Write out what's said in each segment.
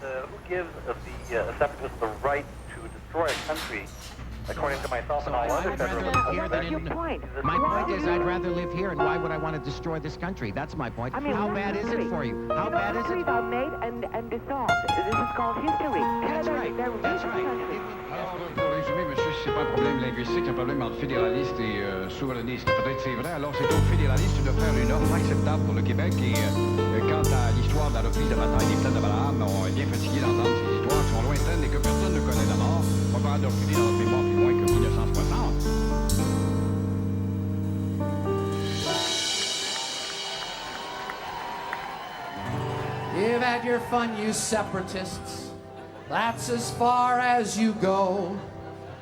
Who gives the separatists the right to destroy a country, according to myself and all other federalists? What's your point? My point is I'd rather live here, and why would I want to destroy this country? That's my point. I mean, how bad is it for you? How bad is it? Are made and dissolved. This is called history. That's right. That's right. Alors, pour résumer, monsieur, c'est pas un problème linguistique, c'est un problème entre fédéraliste et souverainiste. Peut-être c'est vrai. Alors, c'est aux fédéralistes de faire une offre acceptable pour le Québec. Et quant à l'histoire de la reprise de bataille des plaines de Balaam, on est bien fatigué d'entendre ces histoires qui sont lointaines et que personne ne connaît d'abord. On va pas de reculer dans notre mémoire plus loin que 1960. You've had your fun, you separatists. That's as far as you go.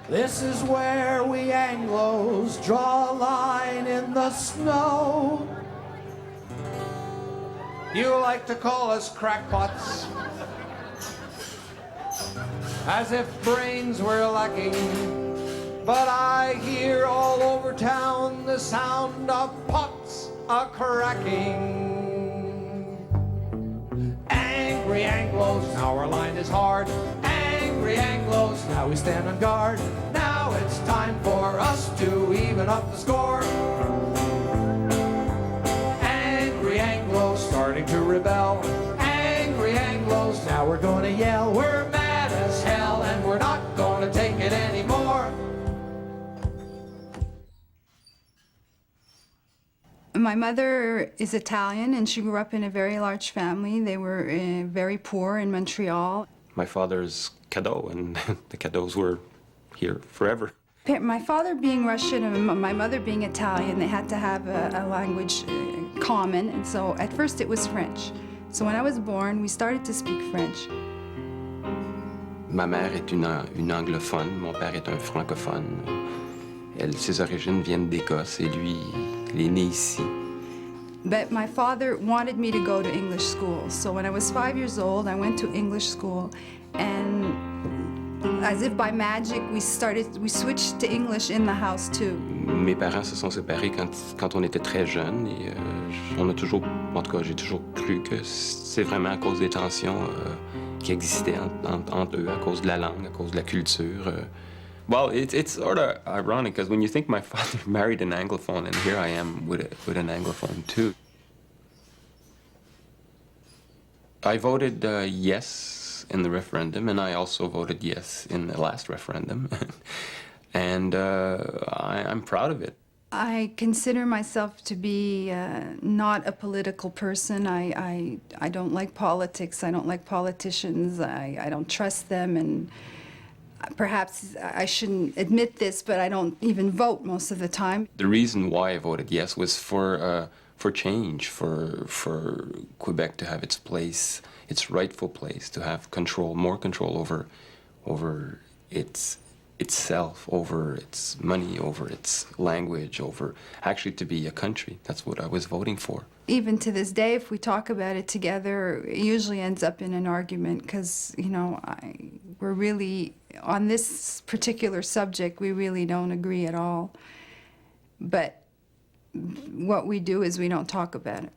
This is where we Anglos draw a line in the snow. You like to call us crackpots, as if brains were lacking. But I hear all over town the sound of pots a-cracking. Angry Anglos, now our line is hard. Angry Anglos, now we stand on guard. Now it's time for us to even up the score. Angry Anglos starting to rebel. Angry Anglos, now we're gonna yell. We're mad as hell and we're not gonna take it anymore. My mother is Italian, and she grew up in a very large family. They were very poor in Montreal. My father's cadeau, and the cadeaux were here forever. My father being Russian and my mother being Italian, they had to have a language common, and so at first it was French. So when I was born, we started to speak French. Ma mère est une anglophone, mon père est un francophone. Ses origines viennent d'Écosse et lui, il est né ici. But my father wanted me to go to English school. So when I was 5 years old, I went to English school, and as if by magic, we switched to English in the house too. Mes parents se sont séparés quand on était très jeunes et on a toujours, en tout cas, j'ai toujours cru que c'est vraiment à cause des tensions qui existaient entre eux, à cause de la langue, à cause de la culture. Well, it's sort of ironic because when you think my father married an Anglophone, and here I am with an Anglophone too. I voted yes in the referendum, and I also voted yes in the last referendum, and I'm proud of it. I consider myself to be not a political person. I don't like politics. I don't like politicians. I don't trust them, and perhaps I shouldn't admit this, but I don't even vote most of the time. The reason why I voted yes was for change, for Quebec to have its place, its rightful place, to have control, more control over itself, over its money, over its language, over actually to be a country. That's what I was voting for. Even to this day, if we talk about it together, it usually ends up in an argument because, you know, we're really, on this particular subject, we really don't agree at all. But what we do is we don't talk about it.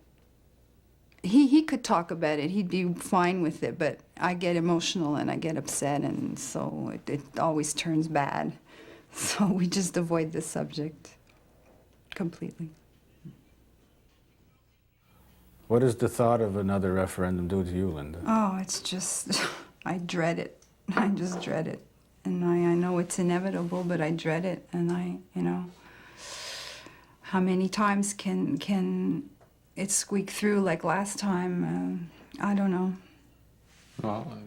He could talk about it, he'd be fine with it, but I get emotional and I get upset, and so it always turns bad. So we just avoid the subject completely. What does the thought of another referendum do to you, Linda? Oh, it's just, I dread it. I just dread it. And I know it's inevitable, but I dread it. And you know, how many times can it squeak through like last time? I don't know. Well,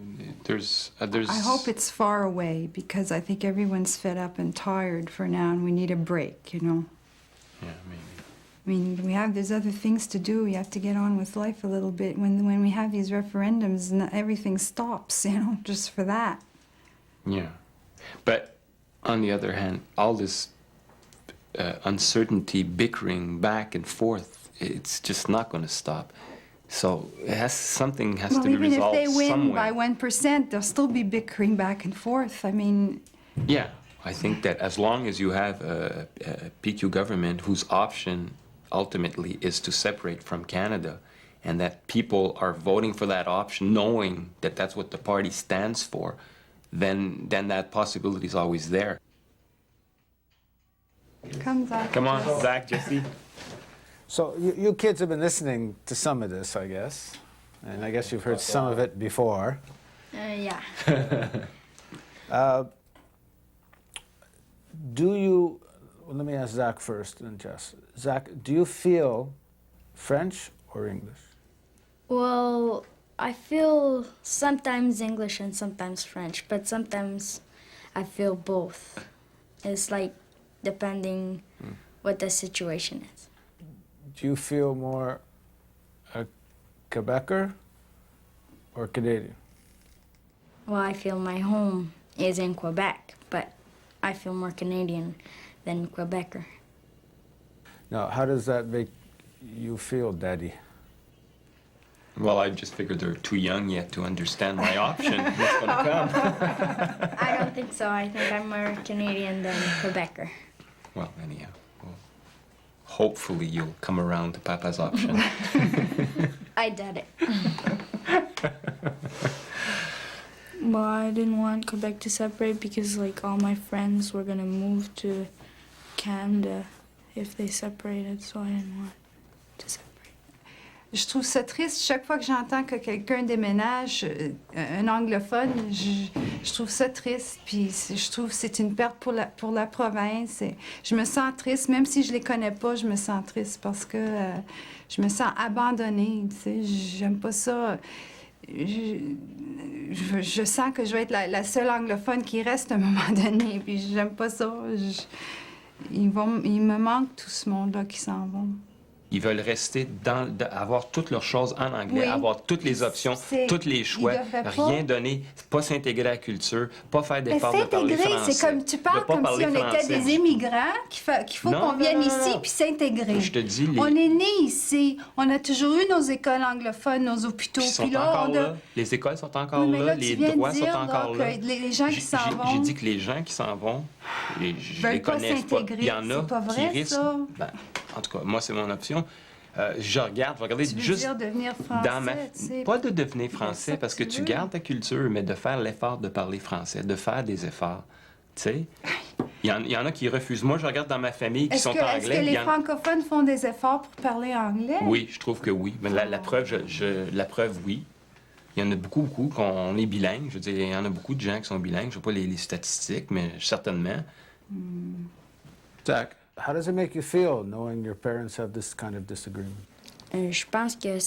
there's. I hope it's far away, because I think everyone's fed up and tired for now, and we need a break, you know. Yeah, maybe. I mean, there's other things to do. We have to get on with life a little bit. When we have these referendums, everything stops, you know, just for that. Yeah. But on the other hand, all this uncertainty, bickering back and forth, it's just not going to stop. So something has to be resolved even if they win somewhere. by 1%, they'll still be bickering back and forth. I mean... Yeah, I think that as long as you have a PQ government whose option ultimately is to separate from Canada, and that people are voting for that option knowing that that's what the party stands for, then that possibility is always there. Come, Zach. Come on, Zach, Jesse. So you kids have been listening to some of this, I guess. And I guess you've heard some of it before. Yeah. Do you, well, let me ask Zach first and Jess. Zach, do you feel French or English? Well, I feel sometimes English and sometimes French, but sometimes I feel both. It's like depending what the situation is. Do you feel more a Quebecer or Canadian? Well, I feel my home is in Quebec, but I feel more Canadian than Quebecer. Now, how does that make you feel, Daddy? Well, I just figured they're too young yet to understand my option. What's going to come? I don't think so. I think I'm more Canadian than Quebecer. Well, anyhow, well, hopefully you'll come around to Papa's option. I doubt it. Well, I didn't want Quebec to separate because, like, all my friends were gonna move to Canada if they separated, so I didn't want to separate. Je trouve ça triste. Chaque fois que j'entends que quelqu'un déménage, un anglophone, je trouve ça triste. Puis je trouve que c'est une perte pour la province. Et je me sens triste, même si je les connais pas, je me sens triste parce que je me sens abandonnée. Tu sais, j'aime pas ça. Je sens que je vais être la seule anglophone qui reste à un moment donné. Puis j'aime pas ça. Il me manque tout ce monde-là qui s'en vont. Ils veulent rester avoir toutes leurs choses en anglais, Oui. avoir toutes les options, tous les choix, rien donner, pas s'intégrer à la culture, pas faire d'efforts de parler français. C'est comme tu parles comme si on était des immigrants, qu'il faut qu'on vienne ici puis s'intégrer. Je te dis, On est nés ici, on a toujours eu nos écoles anglophones, nos hôpitaux, puis là, là. Les écoles sont encore là, les droits sont encore là. Les gens qui s'en vont. J'ai dit que les gens qui s'en vont, je les connais pas. Il y en a qui risquent. Ben, en tout cas, moi, c'est mon option. Je vais regarder tu veux juste dire devenir français, pas de devenir français parce que tu gardes ta culture, mais de faire l'effort de parler français, de faire des efforts. Tu sais, il y en a qui refusent. Moi, je regarde dans ma famille qui sont anglais. Est-ce que les francophones font des efforts pour parler anglais? Oui, je trouve que oui. Mais la preuve, la preuve, oui. Il y en a beaucoup qu'on est bilingue. Je veux dire, il y en a beaucoup de gens qui sont bilingues. Je ne sais pas les statistiques, mais certainement. Zach, how does it make you feel knowing your parents have this kind of disagreement? Je pense que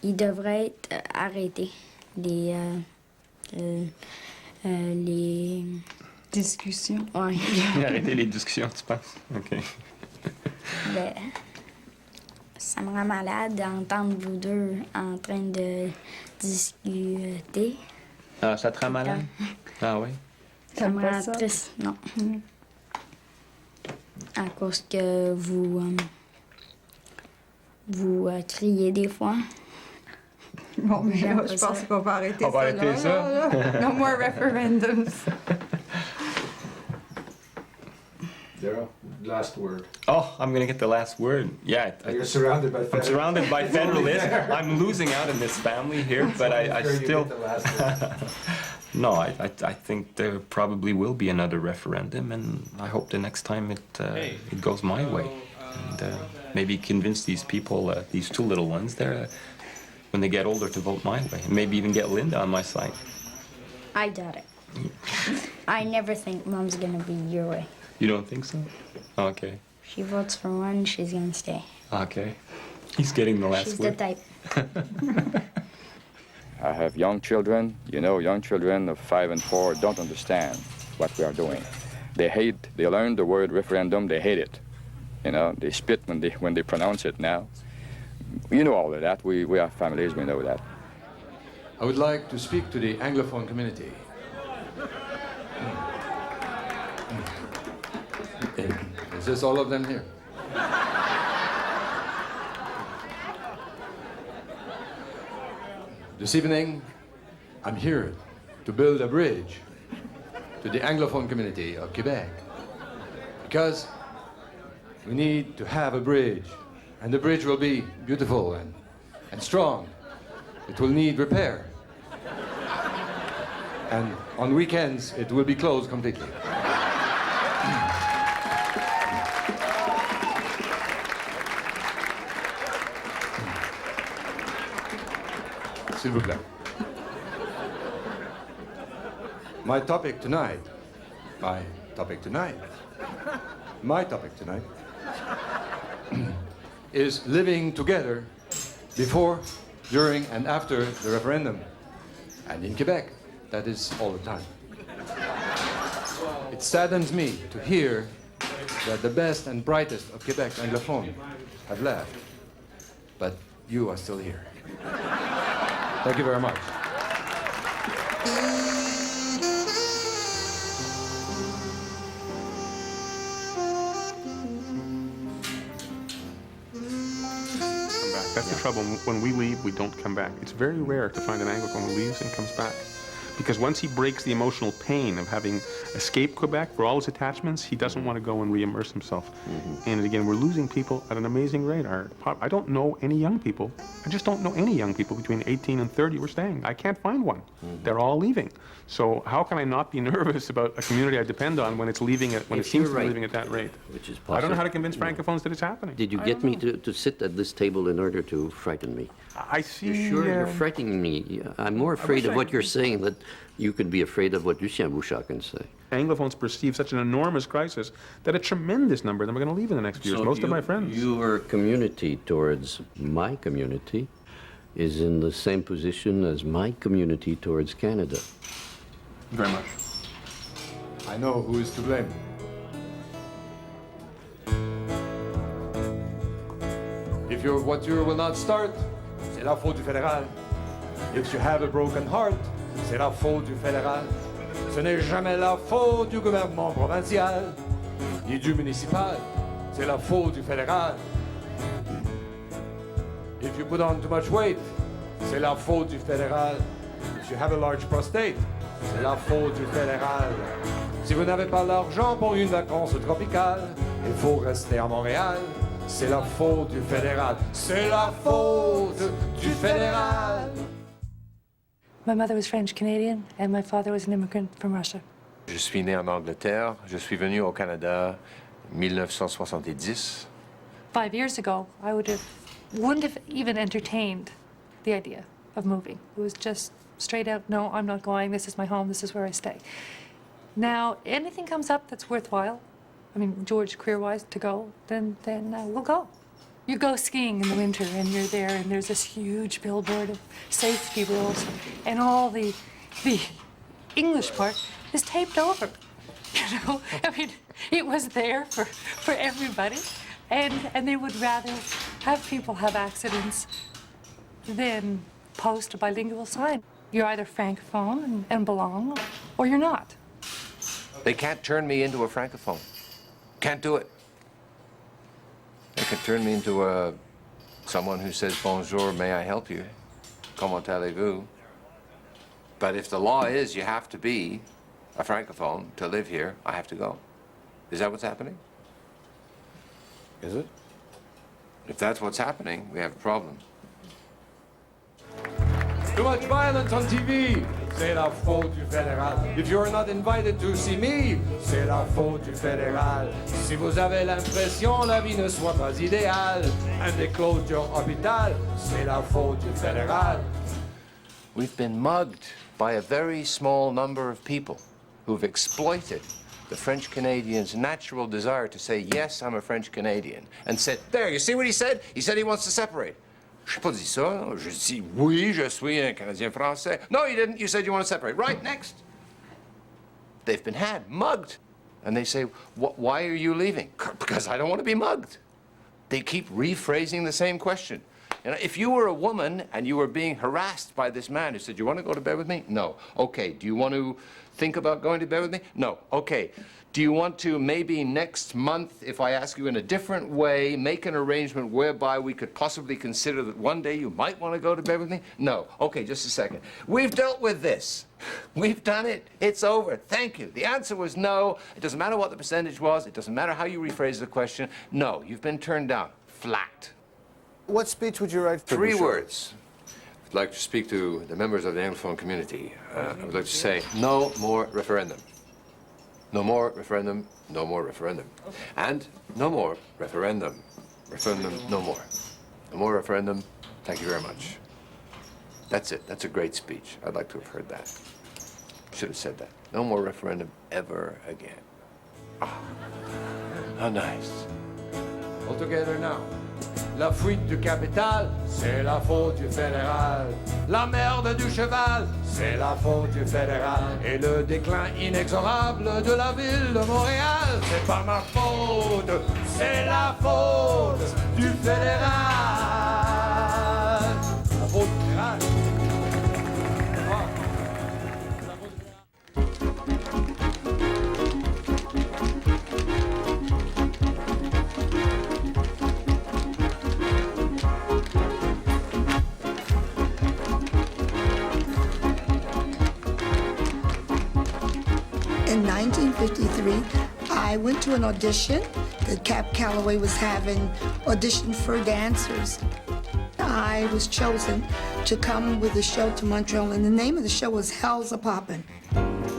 il devrait être arrêté. Les discussions. Ouais. Arrêter les discussions, tu penses? OK. Ben, ça me rend malade d'entendre vous deux en train de discuter. Ah, ça te rend malade? Ah oui? Ça me rend triste, non. À cause que vous criez des fois. Bon, mais là, je pense qu'on va arrêter ça. On va arrêter ça? No more referendums. Daryl, last word. Oh, I'm going to get the last word. Yeah. You're surrounded by federalists. I'm surrounded by federalists. I'm losing out in this family here, but I still... No, I think there probably will be another referendum, and I hope the next time it goes my way. And maybe convince these people, these two little ones there, when they get older to vote my way. And maybe even get Linda on my side. I doubt it. I never think Mom's gonna be your way. You don't think so? Okay. She votes for one, she's gonna stay. Okay. He's getting the last She's word. the type. I have young children. You know, young children of 5 and 4 don't understand what we are doing. They learn the word referendum, they hate it. You know, they spit when they pronounce it now. You know all of that. We have families, we know that. I would like to speak to the Anglophone community. Is this all of them here? This evening, I'm here to build a bridge to the Anglophone community of Quebec. Because we need to have a bridge, and the bridge will be beautiful and strong. It will need repair. And on weekends, it will be closed completely. S'il vous plaît. My topic tonight is living together before, during, and after the referendum. And in Quebec, that is all the time. It saddens me to hear that the best and brightest of Quebec's Anglophones have left, but you are still here. Thank you very much. That's the trouble. When we leave, we don't come back. It's very rare to find an Anglophone who leaves and comes back. Because once he breaks the emotional pain of having escaped Quebec for all his attachments, he doesn't want to go and re-immerse himself. And again, we're losing people at an amazing rate. I don't know any young people. I just don't know any young people between 18 and 30 who are staying. I can't find one. They're all leaving. So how can I not be nervous about a community I depend on when it's leaving when it seems to be leaving at that rate? Which is possible. I don't know how to convince Francophones that it's happening. Did you get me to sit at this table in order to frighten me? I see. You're sure you're frightening me? I'm more afraid of what you're saying than you could be afraid of what Lucien Bouchard can say. Anglophones perceive such an enormous crisis that a tremendous number of them are going to leave in the next few years. Most of my friends. Your community towards my community is in the same position as my community towards Canada. Very much. I know who is to blame. If your voiture will not start, c'est la faute du fédéral. If you have a broken heart, c'est la faute du fédéral. Ce n'est jamais la faute du gouvernement provincial, ni du municipal, c'est la faute du fédéral. If you put on too much weight, c'est la faute du fédéral. If you have a large prostate, c'est la faute du fédéral. Si vous n'avez pas l'argent pour une vacance tropicale, il faut rester à Montréal. C'est la faute du fédéral. C'est la faute du fédéral. My mother was French-Canadian and my father was an immigrant from Russia. Je suis né en Angleterre. Je suis venu au Canada en 1970. 5 years ago, I wouldn't have even entertained the idea of moving. It was just straight out, no, I'm not going. This is my home. This is where I stay. Now, anything comes up that's worthwhile, I mean, George, career-wise, to go, then we'll go. You go skiing in the winter and you're there and there's this huge billboard of safety rules and all the English part is taped over. You know, I mean, it was there for everybody and they would rather have people have accidents than post a bilingual sign. You're either Francophone and belong or you're not. They can't turn me into a Francophone. Can't do it. They can turn me into someone who says, bonjour, may I help you? Comment allez-vous? But if the law is you have to be a Francophone to live here, I have to go. Is that what's happening? Is it? If that's what's happening, we have a problem. Too much violence on TV. C'est la faute du fédéral. If you're not invited to see me, c'est la faute du fédéral. Si vous avez l'impression la vie ne soit pas idéale, and they closed your hôpital, c'est la faute du fédéral. We've been mugged by a very small number of people who've exploited the French Canadian's natural desire to say, yes, I'm a French Canadian, and said, there, you see what he said? He said he wants to separate. Je n'ai pas dit ça. Je dis, oui, je suis un Canadien français. No, you didn't. You said you want to separate. Right, next. They've been had, mugged. And they say, why are you leaving? Because I don't want to be mugged. They keep rephrasing the same question. You know, if you were a woman and you were being harassed by this man who said, you want to go to bed with me? No. Okay. Do you want to think about going to bed with me? No. Okay. Do you want to maybe next month, if I ask you in a different way, make an arrangement whereby we could possibly consider that one day you might want to go to bed with me? No. Okay, just a second. We've dealt with this. We've done it. It's over. Thank you. The answer was no. It doesn't matter what the percentage was. It doesn't matter how you rephrase the question. No, you've been turned down. Flat. What speech would you write for 3 the show? words. I'd like to speak to the members of the Anglophone community. I would like to say, no more referendum. No more referendum, no more referendum. And no more referendum. Referendum, no more. No more referendum, thank you very much. That's it. That's a great speech. I'd like to have heard that. Should have said that. No more referendum ever again. Ah, how nice. All together now. La fuite du capital, c'est la faute du fédéral. La merde du cheval, c'est la faute du fédéral. Et le déclin inexorable de la ville de Montréal, c'est pas ma faute, c'est la faute du fédéral. La faute du fédéral. In 1953, I went to an audition that Cap Calloway was having, audition for dancers. I was chosen to come with the show to Montreal, and the name of the show was Hell's A-Poppin'.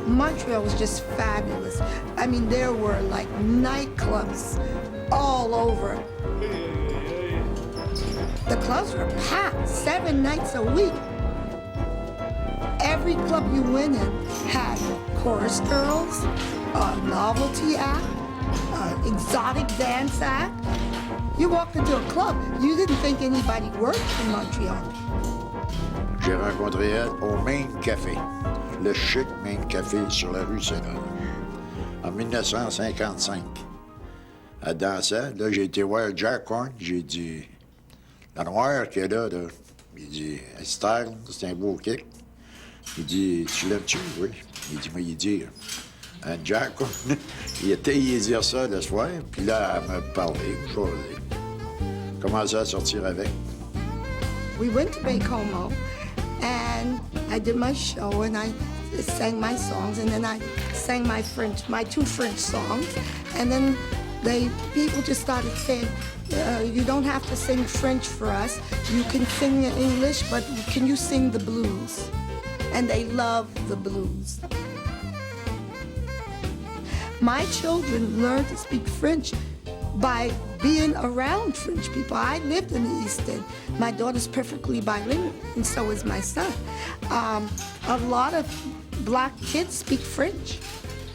Montreal was just fabulous. I mean, there were like nightclubs all over. The clubs were packed 7 nights a week. Every club you went in had chorus girls, a novelty act, an exotic dance act. You walked into a club, you didn't think anybody worked in Montreal. J'ai rencontré elle au Main Café, le chic Main Café sur la rue Saint-Laurent, en 1955. Elle dansait, là j'ai été voir Jack Horn, j'ai dit, la noire qui est là, il dit, style, c'est un beau kick. Il dit, tu l'aimes-tu? Oui. Il dit, mais il dit, Jack, il était y dire ça le soir, puis là, elle m'a parlé, jasé. Commencé à sortir avec. We went to Baie-Comeau, and I did my show, and I sang my songs, and then I sang my 2 French songs, and then people just started saying, you don't have to sing French for us. You can sing English, but can you sing the blues? And they love the blues. My children learned to speak French by being around French people. I lived in the East End. My daughter's perfectly bilingual, and so is my son. A lot of black kids speak French.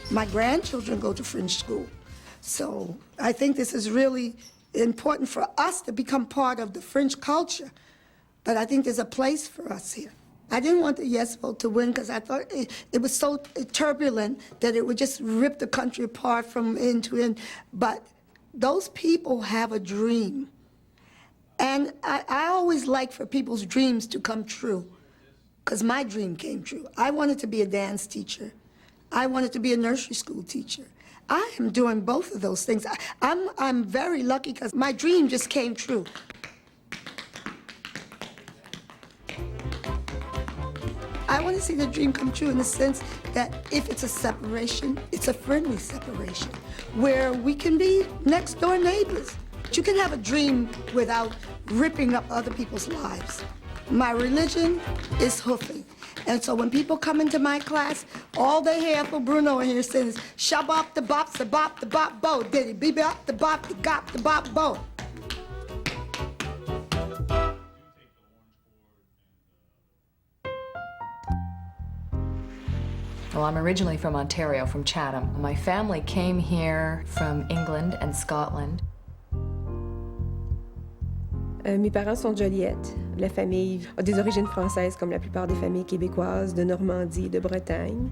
My grandchildren go to French school. So I think this is really important for us to become part of the French culture. But I think there's a place for us here. I didn't want the yes vote to win because I thought it was so turbulent that it would just rip the country apart from end to end. But those people have a dream. And I always like for people's dreams to come true, because my dream came true. I wanted to be a dance teacher. I wanted to be a nursery school teacher. I am doing both of those things. I'm very lucky because my dream just came true. I want to see the dream come true in the sense that if it's a separation, it's a friendly separation, where we can be next door neighbors. You can have a dream without ripping up other people's lives. My religion is hoofing. And so when people come into my class, all they hear for Bruno in here saying is, shabop the bop, the bop bo, diddy, bebop the bop, the gop, the bop bo. Well, I'm originally from Ontario, from Chatham. My family came here from England and Scotland. Mes parents sont de Joliette. La famille a des origines françaises comme la plupart des familles québécoises de Normandie et de Bretagne.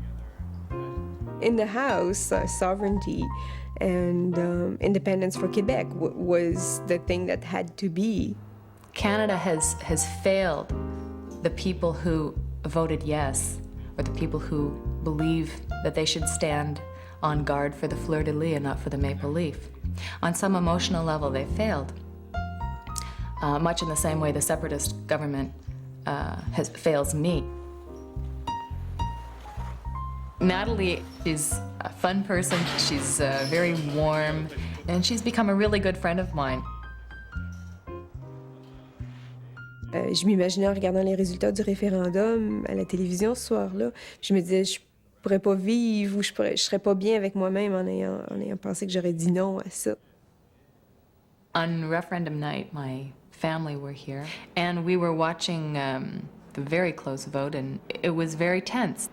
In the house, sovereignty and independence for Quebec was the thing that had to be. Canada has failed the people who voted yes, or the people who believe that they should stand on guard for the fleur-de-lis and not for the maple leaf. On some emotional level, they failed. Much in the same way the separatist government fails me. Natalie is a fun person. She's very warm, and she's become a really good friend of mine. je m'imaginais en regardant les résultats du référendum à la télévision ce soir-là. Je me disais, je pourrais pas vivre ou je serais pas bien avec moi-même en ayant pensé que j'aurais dit non à ça. On referendum night, my family were here, and we were watching the very close vote, and it was very tense.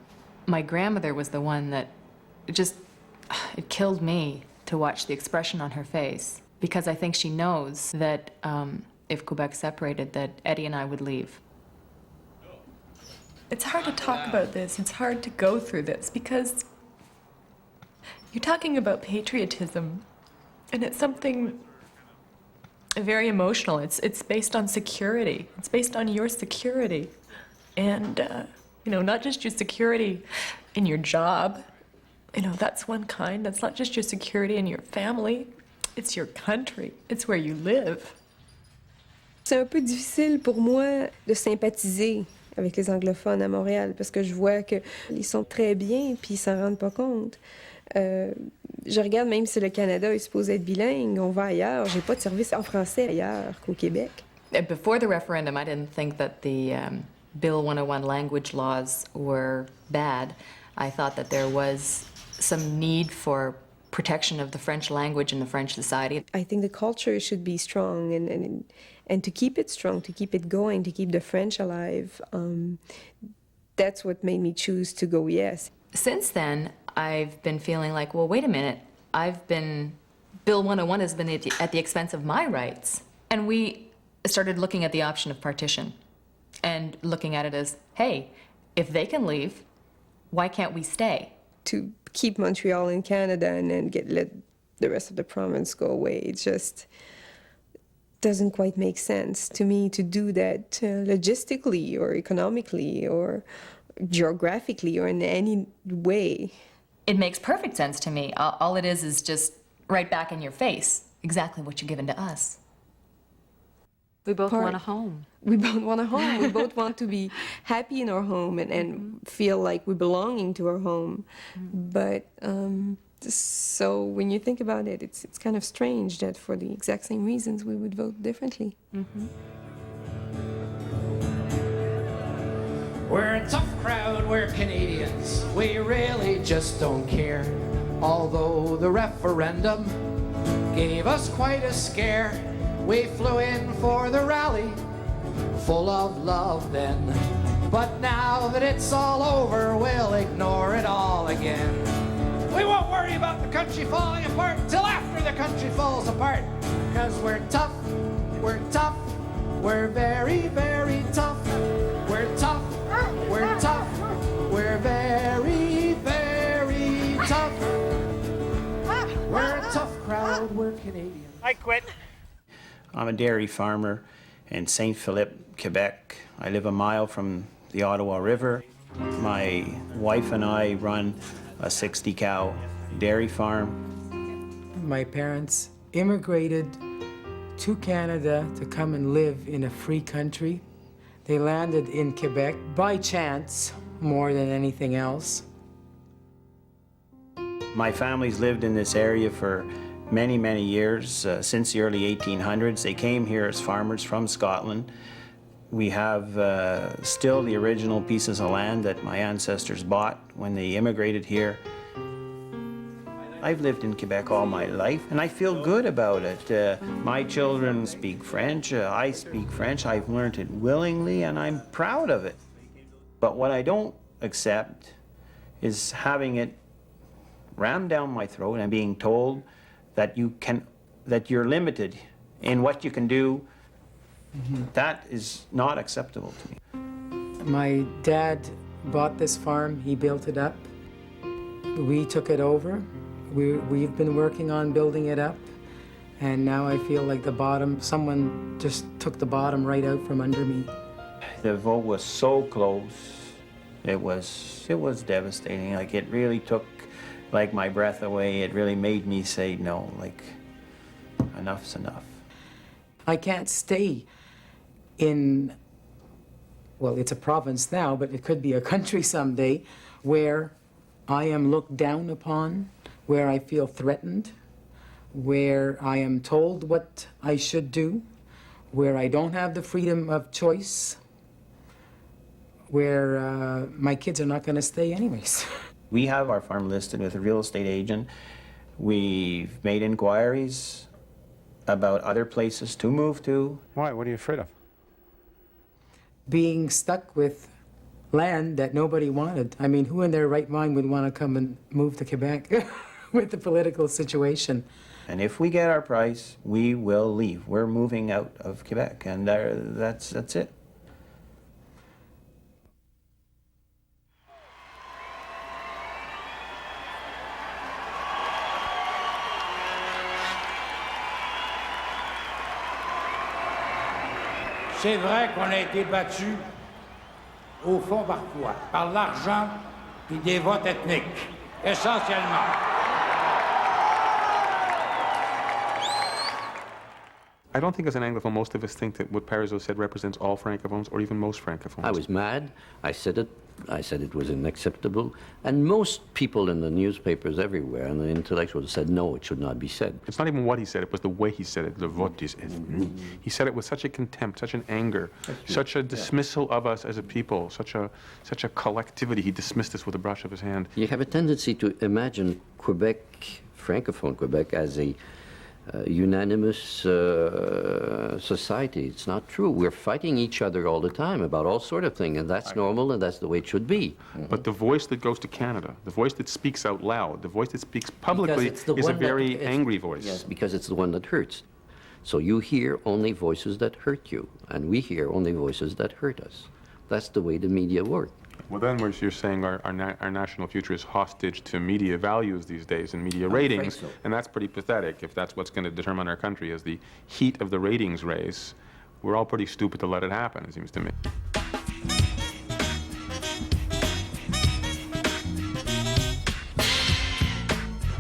My grandmother was the one that it killed me to watch the expression on her face, because I think she knows that if Quebec separated, that Eddie and I would leave. It's hard to talk about this. It's hard to go through this because you're talking about patriotism, and it's something very emotional. It's based on security. It's based on your security, and you know, not just your security in your job. You know, that's one kind. That's not just your security in your family. It's your country. It's where you live. C'est un peu difficile pour moi de sympathiser avec les anglophones à Montréal parce que je vois qu'ils sont très bien puis ils s'en rendent pas compte. Je regarde même si le Canada est supposé être bilingue, on va ailleurs. J'ai pas de service en français ailleurs qu'au Québec. Before the referendum, I didn't think that the Bill 101 language laws were bad. I thought that there was some need for protection of the French language in the French society. I think the culture should be strong and to keep it strong, to keep it going, to keep the French alive. That's what made me choose to go yes. Since then, I've been feeling like, well, wait a minute. Bill 101 has been at the expense of my rights. And we started looking at the option of partition and looking at it as, hey, if they can leave, why can't we stay? To keep Montreal in Canada and then let the rest of the province go away, it just doesn't quite make sense to me to do that logistically or economically or geographically or in any way. It makes perfect sense to me. All it is just right back in your face, exactly what you're given to us. We both want a home. We both want a home. We both want to be happy in our home and feel like we're belonging to our home. But so when you think about it, it's kind of strange that for the exact same reasons we would vote differently. We're a tough crowd, we're Canadians. We really just don't care. Although the referendum gave us quite a scare, we flew in for the rally, full of love then. But now that it's all over, we'll ignore it all again. We won't worry about the country falling apart till after the country falls apart. 'Cause we're tough, we're tough, we're very, very tough. We're tough, we're tough, we're very, very tough. We're a tough crowd, we're Canadian. I quit. I'm a dairy farmer in St. Philippe, Quebec. I live a mile from the Ottawa River. My wife and I run a 60-cow dairy farm. My parents immigrated to Canada to come and live in a free country. They landed in Quebec by chance more than anything else. My family's lived in this area for many, many years, since the early 1800s. They came here as farmers from Scotland. We have still the original pieces of land that my ancestors bought when they immigrated here. I've lived in Quebec all my life, and I feel good about it. My children speak French, I speak French. I've learned it willingly, and I'm proud of it. But what I don't accept is having it rammed down my throat and being told that you're limited in what you can do. That is not acceptable to me. My dad bought this farm, he built it up. We took it over. We've been working on building it up, and now I feel like someone just took the bottom right out from under me. The vote was so close. It was devastating. Like, it really took like my breath away. It really made me say no, like, enough's enough. I can't stay in, well, it's a province now, but it could be a country someday, where I am looked down upon, where I feel threatened, where I am told what I should do, where I don't have the freedom of choice, where my kids are not going to stay anyways. We have our farm listed with a real estate agent. We've made inquiries about other places to move to. Why? What are you afraid of? Being stuck with land that nobody wanted. I mean, who in their right mind would want to come and move to Quebec with the political situation? And if we get our price, we will leave. We're moving out of Quebec, and that's it. C'est vrai qu'on a été battu, au fond, par quoi? Par l'argent et des votes ethniques, essentiellement. I don't think as an Anglophone, most of us think that what Parizeau said represents all Francophones or even most Francophones. I was mad. I said it was unacceptable. And most people in the newspapers everywhere and the intellectuals said, no, it should not be said. It's not even what he said, it was the way he said it. Le vote is... He said it with such a contempt, such an anger, such a dismissal of us as a people, such a collectivity. He dismissed us with a brush of his hand. You have a tendency to imagine Quebec, Francophone Quebec, as a unanimous society. It's not true. We're fighting each other all the time about all sort of things, and that's normal, and that's the way it should be. But the voice that goes to Canada, the voice that speaks out loud, the voice that speaks publicly is a very angry voice. Yes, because it's the one that hurts. So you hear only voices that hurt you, and we hear only voices that hurt us. That's the way the media work. Well, then you're saying our national future is hostage to media values these days and media ratings, so. And that's pretty pathetic. If that's what's going to determine our country as the heat of the ratings race, we're all pretty stupid to let it happen, it seems to me.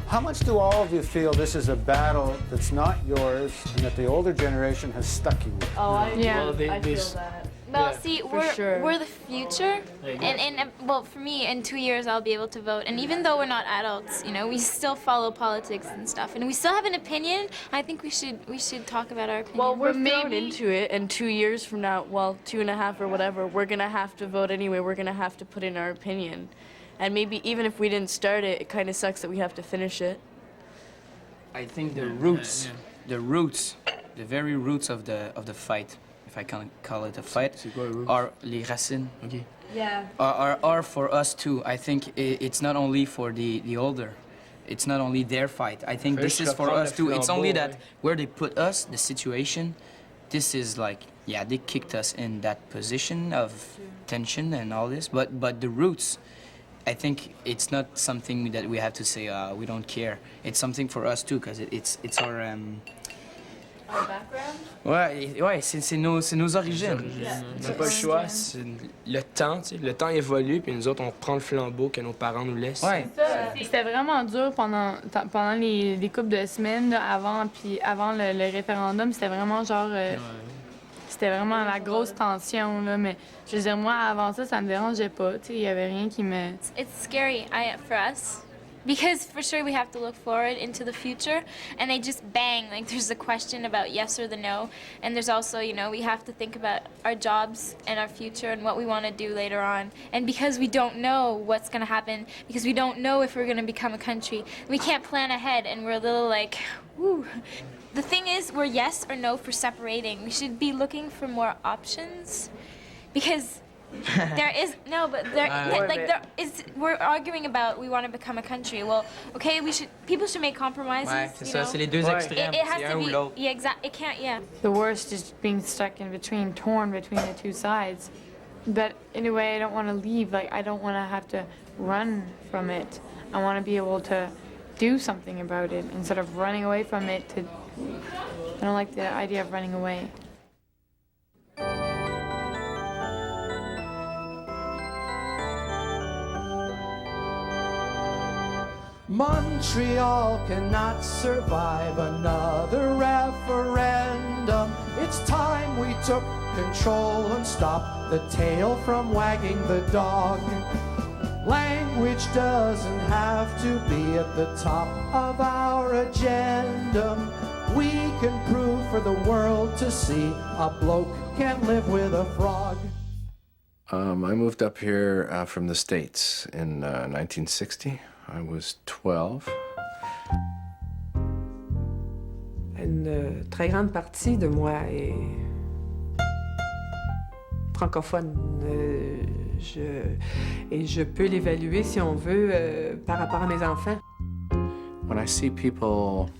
How much do all of you feel this is a battle that's not yours and that the older generation has stuck you with? Oh, I feel that. Well, Yeah, see, for sure. we're the future, and well, for me, in 2 years I'll be able to vote. And even though we're not adults, you know, we still follow politics and stuff, and we still have an opinion. I think we should talk about our opinion. Well, we're thrown into it, and 2 years from now, well, 2.5 or whatever, we're gonna have to vote anyway. We're gonna have to put in our opinion, and maybe even if we didn't start it, it kind of sucks that we have to finish it. I think the roots, the very roots of the fight, if I can call it a fight, are les racines. Okay. Yeah. Are for us too. I think it's not only for the older. It's not only their fight. I think this is for us too. It's only that where they put us, the situation, this is like, yeah, they kicked us in that position of tension and all this. But the roots, I think it's not something that we have to say we don't care. It's something for us too, because it's our. Our background? Ouais, c'est nos origines. On n'a pas le choix. Le temps évolue, puis nous autres, on prend le flambeau que nos parents nous laissent. Ouais. C'était vraiment dur pendant les couples de semaines là, avant le référendum. C'était vraiment genre... C'était vraiment la grosse tension, là. Mais je veux dire, moi, avant ça, ça me dérangeait pas. Il y avait rien qui me... It's scary for us. Because for sure we have to look forward into the future, and they just bang, like there's a question about yes or the no, and there's also, you know, we have to think about our jobs and our future and what we want to do later on. And because we don't know what's going to happen, because we don't know if we're going to become a country, we can't plan ahead, and we're a little like, woo. The thing is, we're yes or no for separating. We should be looking for more options, because there is no, but we're arguing about we want to become a country. Well, okay, people should make compromises. Ouais, c'est ça, c'est les deux extrêmes. It has C'est to un be, ou l'autre. yeah, exactly. It can't, yeah. The worst is being stuck in between, torn between the two sides. But in a way, I don't want to leave. Like, I don't want to have to run from it. I want to be able to do something about it instead of running away from it. I don't like the idea of running away. Montreal cannot survive another referendum. It's time we took control and stopped the tail from wagging the dog. Language doesn't have to be at the top of our agenda. we can prove for the world to see a bloke can live with a frog. I moved up here from the States in 1960. I was 12. Une très grande partie de moi est francophone. Et je peux l'évaluer, si on veut, par rapport à mes enfants. When I see people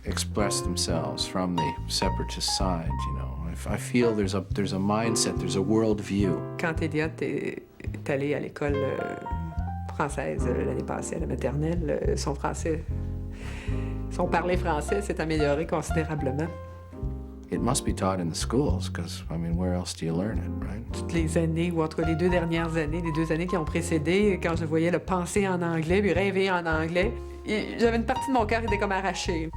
express themselves from the separatist side, you know, I feel there's a mindset, there's a worldview. Quand Elliot est allé à l'école française l'année passée, à la maternelle, son parler français s'est amélioré considérablement. It must be taught in the schools, because, I mean, where else do you learn it, right? Toutes les années, ou en tout cas les 2 dernières années, les 2 années qui ont précédé, quand je voyais le penser en anglais, puis rêver en anglais, j'avais une partie de mon cœur qui était comme arrachée.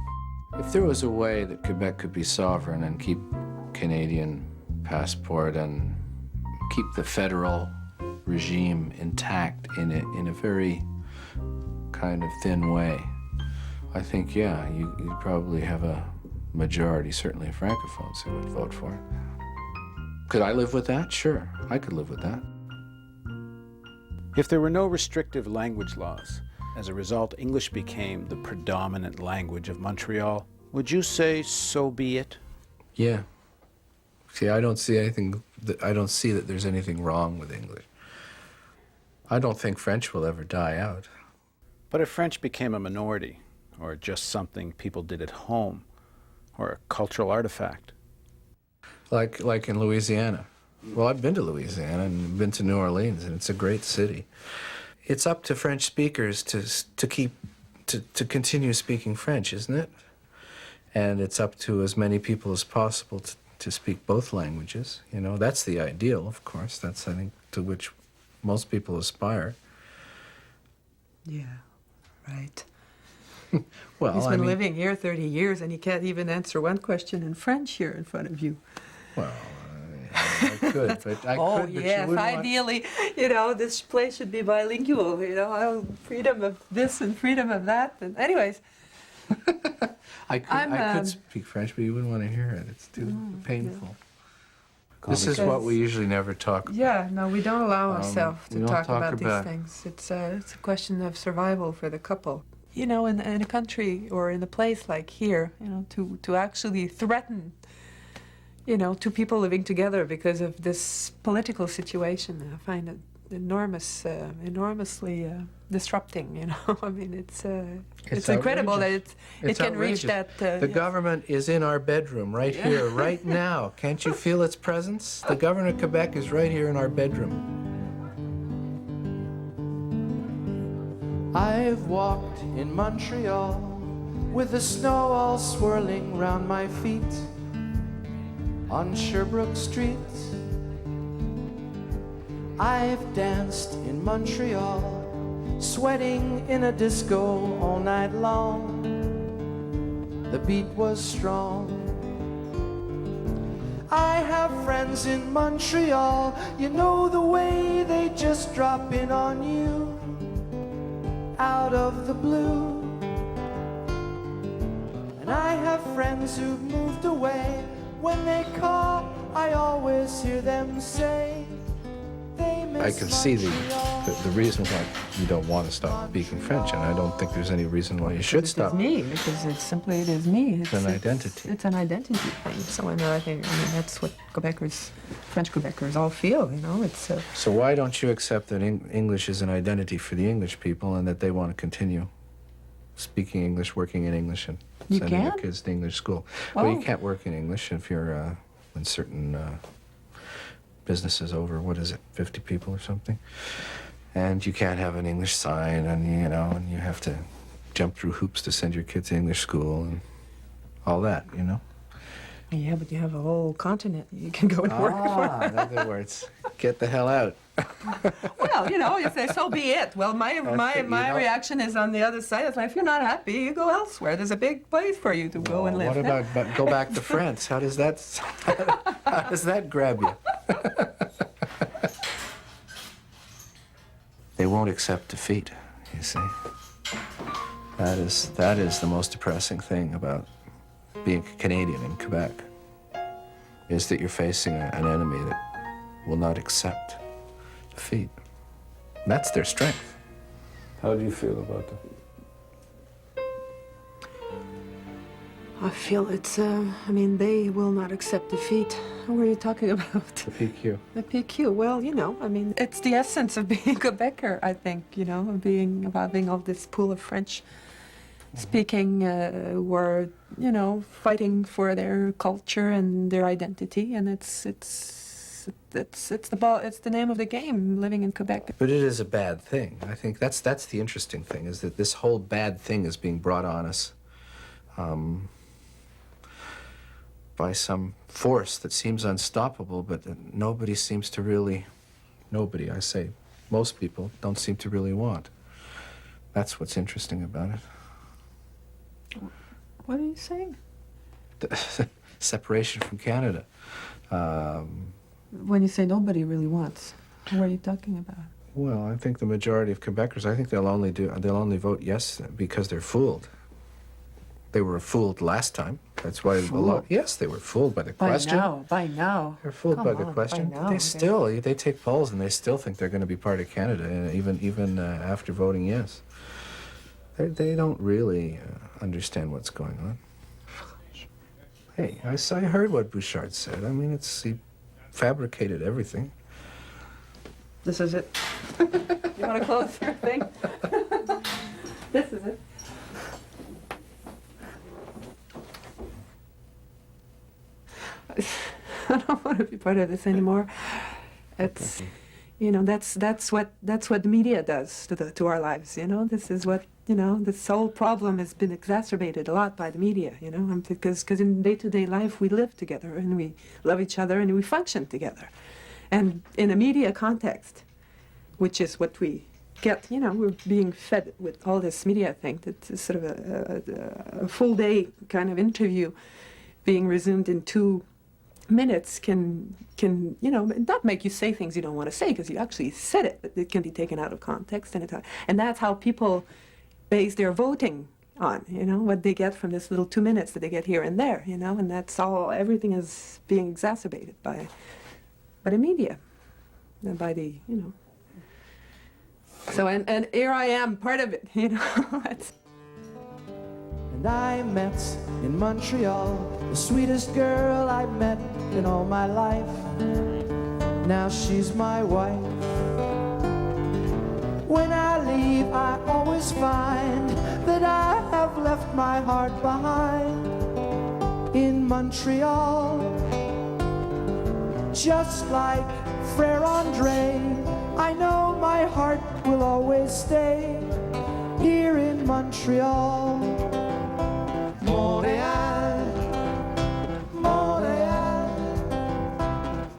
If there was a way that Quebec could be sovereign and keep Canadian passport and keep the federal regime intact in a very kind of thin way, I think, yeah, you'd probably have a majority, certainly of Francophones, who would vote for it. Could I live with that? Sure, I could live with that. If there were no restrictive language laws, as a result, English became the predominant language of Montreal, would you say so be it? Yeah. See, I don't see that there's anything wrong with English. I don't think French will ever die out. But if French became a minority, or just something people did at home, or a cultural artifact? Like in Louisiana. Well, I've been to Louisiana and been to New Orleans, and it's a great city. It's up to French speakers to continue speaking French, isn't it? And it's up to as many people as possible to speak both languages. You know, that's the ideal, of course. That's, I think, to which most people aspire. Yeah, right. Well, he's been living here 30 years, and he can't even answer one question in French here in front of you. Well, I could, but I oh, could, but yes, you ideally, you know, this place should be bilingual, you know, freedom of this and freedom of that. And anyways. I could speak French, but you wouldn't want to hear it. It's too painful. Yeah. This is what we usually never talk about. Yeah, no, we don't allow ourselves to talk about these things. It's a question of survival for the couple. You know, in a country or in a place like here, you know, to actually threaten, you know, 2 people living together because of this political situation, I find it enormously disrupting, you know. I mean, it's incredible that it can reach that. The government is in our bedroom right here, right now. Can't you feel its presence? The government of Quebec is right here in our bedroom. I've walked in Montreal with the snow all swirling round my feet on Sherbrooke Street. I've danced in Montreal, sweating in a disco all night long. The beat was strong. I have friends in Montreal, you know the way they just drop in on you out of the blue. And I have friends who've moved away. When they call, I always hear them say they miss I can see the reason why you don't want to stop speaking French, and I don't think there's any reason why you should stop. It's me, because it is me. It's an identity. It's an identity thing. So I think that's what French Quebecers all feel, you know. It's So why don't you accept that English is an identity for the English people and that they want to continue speaking English, working in English, and sending their kids to English school? Well, you can't work in English if you're in certain businesses over, what is it, 50 people or something? And you can't have an English sign, and and you have to jump through hoops to send your kids to English school and all that, you know? Yeah, but you have a whole continent you can go and work for. In other words, get the hell out. Well, you say, so be it. Well, my reaction is on the other side. It's like, if you're not happy, you go elsewhere. There's a big place for you to go and live. What about go back to France? How does that grab you? They won't accept defeat, you see. That is the most depressing thing about being Canadian in Quebec is that you're facing an enemy that will not accept defeat. And that's their strength. How do you feel about that? I feel it's, I mean, they will not accept defeat. What were you talking about? The PQ. The PQ, well, you know, I mean, it's the essence of being a Quebecer, I think, you know, having all this pool of French speaking who are, you know, fighting for their culture and their identity, and it's the name of the game, living in Quebec. But it is a bad thing. I think that's the interesting thing, is that this whole bad thing is being brought on us by some force that seems unstoppable, but nobody seems to really, nobody, I say, most people don't seem to really want. That's what's interesting about it. What are you saying? The separation from Canada. When you say nobody really wants, what are you talking about? Well, I think the majority of Quebecers, I think they'll only vote yes because they're fooled. They were fooled last time. That's why a lot. Yes, they were fooled by the question. By now. They're fooled by the question. By now, They take polls and they still think they're going to be part of Canada, even after voting yes. They don't really understand what's going on. Hey, I heard what Bouchard said. I mean, he fabricated everything. This is it. You want to close your thing? This is it. I don't want to be part of this anymore. It's, you know, that's what the media does to our lives. You know, this is what, you know, this whole problem has been exacerbated a lot by the media. You know, because in day-to-day life we live together and we love each other and we function together, and in a media context, which is what we get. You know, we're being fed with all this media thing. That's sort of a full day kind of interview being resumed in 2 minutes can you know, not make you say things you don't want to say because you actually said it, but it can be taken out of context, and that's how people base their voting on, you know, what they get from this little 2 minutes that they get here and there, you know, and that's all. Everything is being exacerbated by the media, and by the, you know. So and here I am, part of it, you know. And I met in Montreal the sweetest girl I've met in all my life. Now she's my wife. When I leave, I always find that I have left my heart behind in Montreal. Just like Frère Andre, I know my heart will always stay here in Montreal. Montréal, Montréal,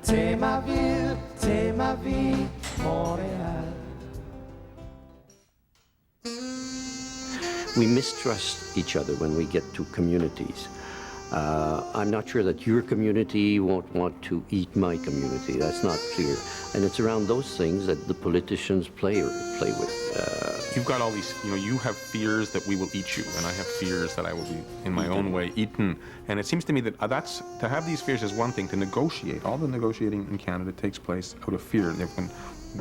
t'es ma ville, t'es ma vie, Montréal. We mistrust each other when we get to communities. I'm not sure that your community won't want to eat my community. That's not clear. And it's around those things that the politicians play with. You've got all these, you know, you have fears that we will eat you, and I have fears that I will be, in my own way, eaten. And it seems to me that to have these fears is one thing. To negotiate, all the negotiating in Canada takes place out of fear.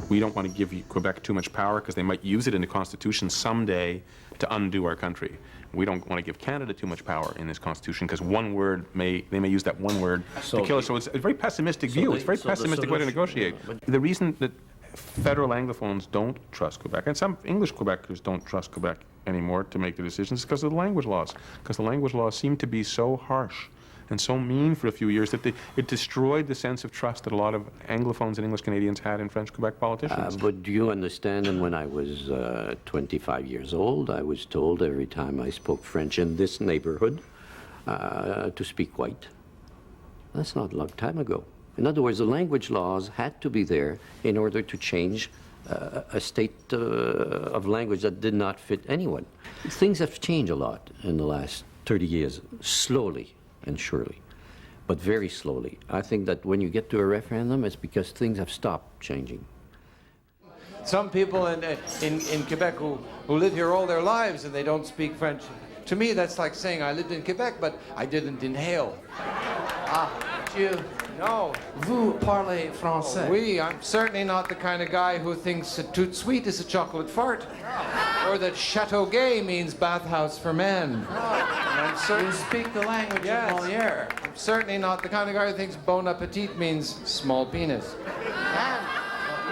We don't want to give Quebec too much power because they might use it in the Constitution someday to undo our country. We don't want to give Canada too much power in this Constitution because they may use that one word to kill us. So it's a very pessimistic view. It's a very pessimistic way to negotiate. The reason that federal Anglophones don't trust Quebec, and some English Quebecers don't trust Quebec anymore to make the decisions, is because of the language laws. Because the language laws seem to be so harsh and so mean for a few years that it destroyed the sense of trust that a lot of Anglophones and English Canadians had in French Quebec politicians. But do you understand, and when I was 25 years old, I was told every time I spoke French in this neighborhood to speak white. That's not a long time ago. In other words, the language laws had to be there in order to change a state of language that did not fit anyone. Things have changed a lot in the last 30 years, slowly and surely, but very slowly. I think that when you get to a referendum, it's because things have stopped changing. Some people in Quebec who live here all their lives and they don't speak French To me, that's like saying I lived in Quebec, but I didn't inhale. No. Vous parlez français. Oui, I'm certainly not the kind of guy who thinks that tout sweet is a chocolate fart. Or that Chateau Gay means bathhouse for men. You speak the language of Molière. I'm certainly not the kind of guy who thinks Bon Appetit means small penis.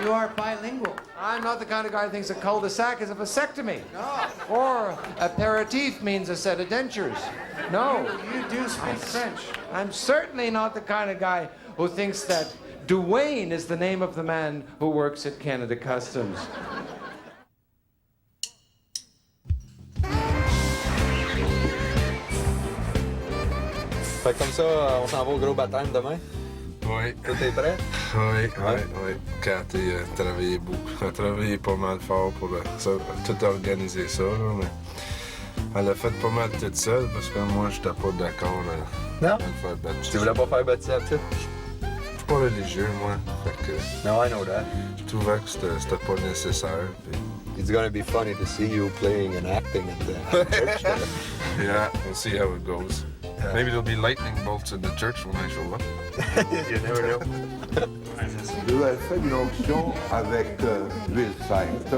You are bilingual. I'm not the kind of guy who thinks a cul-de-sac is a vasectomy. No. Or aperitif means a set of dentures. No. You do speak French. I'm certainly not the kind of guy who thinks that Duane is the name of the man who works at Canada Customs. Fait que comme ça, on s'en va au gros baptême demain? Oui. Tout est prêt? Oui. Cathy a travaillé beaucoup. Elle a travaillé pas mal fort pour tout organiser ça, là, mais elle a fait pas mal toute seule parce que moi, j'étais pas d'accord à le faire baptiser. Tu voulais pas faire baptiser à tout? Je suis pas religieux, moi. Fait que, no, I know that. Je trouvais que c'était pas nécessaire. Puis... It's gonna be funny to see you playing and acting at the church there. Yeah, we'll see how it goes. Maybe there'll be lightning bolts in the church when I show up. You never know. Vous avez fait une onction avec l'huile sainte,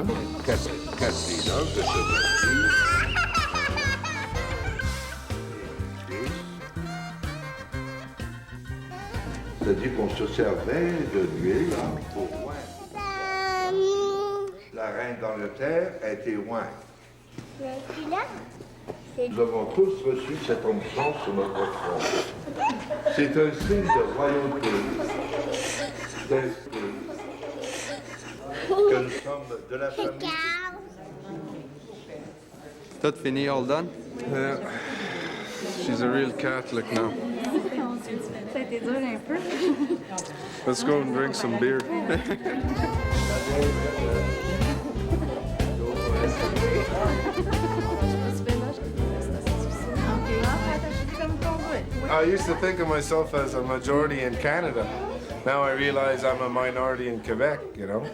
Catherine de ce c'est-à-dire qu'on se servait de l'huile pour la reine d'Angleterre a été ointe. Nous avons tous reçu cette onction sur notre front. C'est un signe de royauté, d'esprit, que nous sommes de la famille. Tout fini, all done? Yeah. She's a real Catholic now. Ça a été dur un peu. Let's go and drink some beer. I used to think of myself as a majority in Canada. Now I realize I'm a minority in Quebec, you know.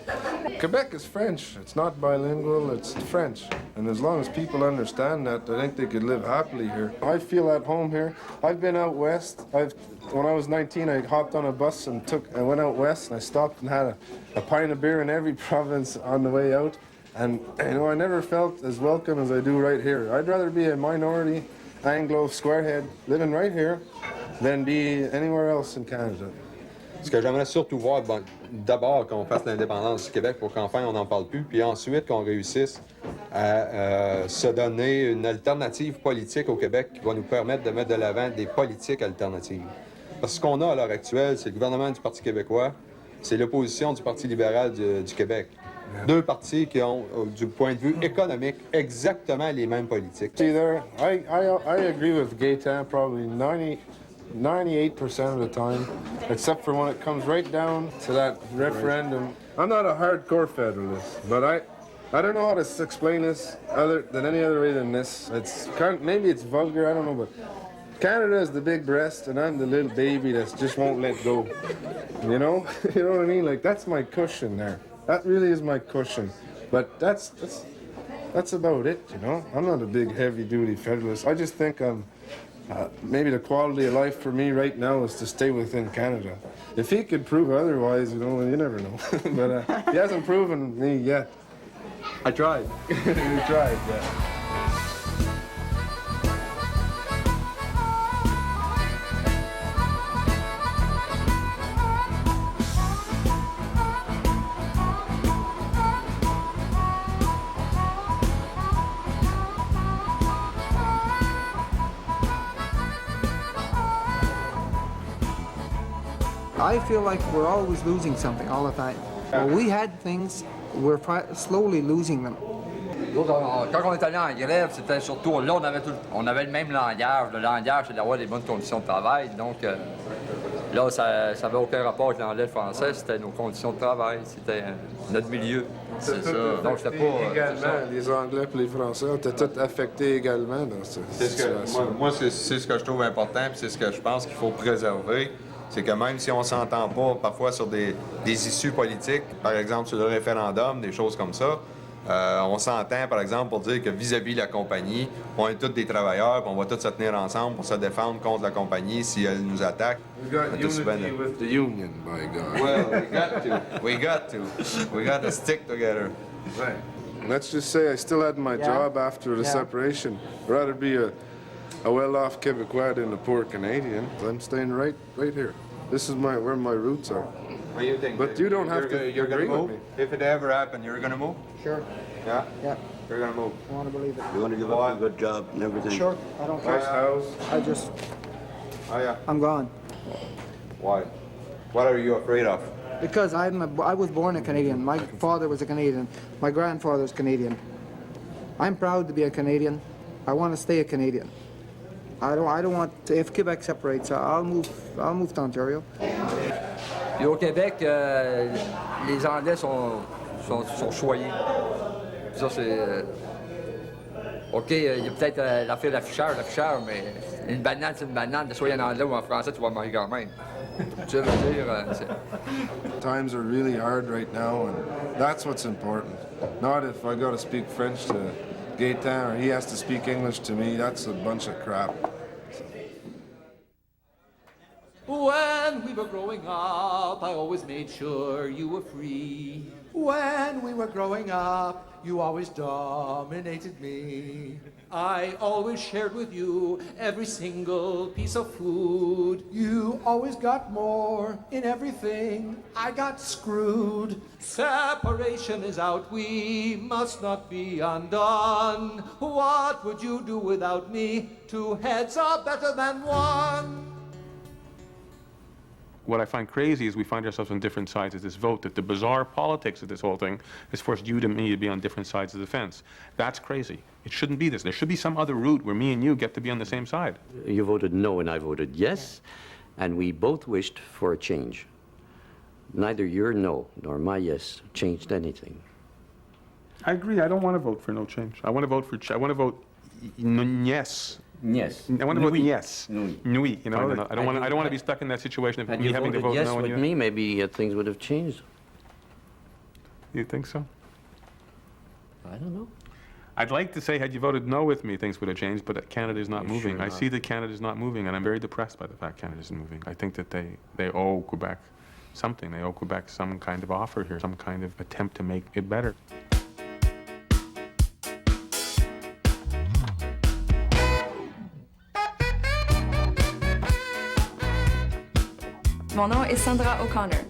Quebec is French. It's not bilingual, it's French. And as long as people understand that, I think they could live happily here. I feel at home here. I've been out west. When I was 19, I hopped on a bus and went out west, and I stopped and had a pint of beer in every province on the way out. And, you know, I never felt as welcome as I do right here. I'd rather be a minority Anglo squarehead living right here than be anywhere else in Canada. Ce que j'aimerais surtout voir, bon, d'abord qu'on fasse l'indépendance du Québec pour qu'enfin on n'en parle plus, puis ensuite qu'on réussisse à se donner une alternative politique au Québec qui va nous permettre de mettre de l'avant des politiques alternatives. Parce que ce qu'on a à l'heure actuelle, c'est le gouvernement du Parti québécois, c'est l'opposition du Parti libéral du Québec. Deux partis qui ont, du point de vue économique, exactement les mêmes politiques. See there, I agree with Gaetan probably 98% of the time, except for when it comes right down to that referendum. I'm not a hardcore federalist, but I don't know how to explain this other than any other way than this. Maybe it's vulgar, I don't know, but Canada is the big breast, and I'm the little baby that just won't let go. You know? You know what I mean? Like, that's my cushion there. That really is my cushion. But that's about it, you know? I'm not a big, heavy-duty federalist. I just think maybe the quality of life for me right now is to stay within Canada. If he could prove otherwise, you know, you never know. But he hasn't proven me yet. I tried. You tried, yeah. I feel like we're always losing something all the time. When we had things, we're slowly losing them. Quand on est allé en grève, c'était surtout, là, on avait le même langage. Le langage, c'est d'avoir des bonnes conditions de travail. Donc, là, ça n'avait aucun rapport avec l'anglais et le français. C'était nos conditions de travail. C'était notre milieu. C'est ça. Donc, c'était pas... Également, les Anglais et les Français ont été tous affectés également dans cette situation. Moi, c'est ce que je trouve important, puis c'est ce que je pense qu'il faut préserver. C'est que même si on ne s'entend pas parfois sur des issues politiques, par exemple sur le référendum, des choses comme ça, On s'entend, par exemple, pour dire que vis-à-vis la compagnie, on est tous des travailleurs, puis on va tous se tenir ensemble pour se défendre contre la compagnie si elle nous attaque. We got unity with the union, by God. Well, we got to. We got to. We got to stick together. Right. Let's just say I still had my job after the separation. I'd rather be a well-off Quebecois than a poor Canadian. I'm staying right here. This is where my roots are. What do you think? But you don't have to You're agree gonna with move? me. If it ever happened, you're gonna move? Sure. Yeah? Yeah. You're gonna move? I want to believe it. You want to give up a good job and everything? Sure. I don't care. Nice house. I just, Oh, yeah. I'm gone. Why? What are you afraid of? Because I was born a Canadian. My father was a Canadian. My grandfather's Canadian. I'm proud to be a Canadian. I want to stay a Canadian. I don't want to, if Quebec separates, I'll move to Ontario. Et au Québec, les Anglais sont choyés. Ça, c'est... OK, il y a peut-être l'affaire l'afficheur, mais une banane, c'est une banane. Que ce soit en anglais ou en français, tu vas manger quand même. Tu veux dire... Times are really hard right now, and that's what's important. Not if I got to speak French to Gaetan or he has to speak English to me. That's a bunch of crap. When we were growing up, I always made sure you were free. When we were growing up, you always dominated me. I always shared with you every single piece of food. You always got more in everything. I got screwed. Separation is out, we must not be undone. What would you do without me? Two heads are better than one. What I find crazy is we find ourselves on different sides of this vote, that the bizarre politics of this whole thing has forced you and me to be on different sides of the fence. That's crazy. It shouldn't be this. There should be some other route where me and you get to be on the same side. You voted no and I voted yes, and we both wished for a change. Neither your no nor my yes changed anything. I agree. I don't want to vote for no change. I want to vote for... I want to vote yes. Yes. I want to vote yes. Oui. You know, I don't want to be stuck in that situation of Had me you having to vote voted yes no. with me, maybe things would have changed. You think so? I don't know. I'd like to say, had you voted no with me, things would have changed, but Canada is not moving. Sure I not. see that Canada is not moving, and I'm very depressed by the fact Canada isn't moving. I think that they owe Quebec something. They owe Quebec some kind of offer here, some kind of attempt to make it better. Mon nom est Sandra O'Connor.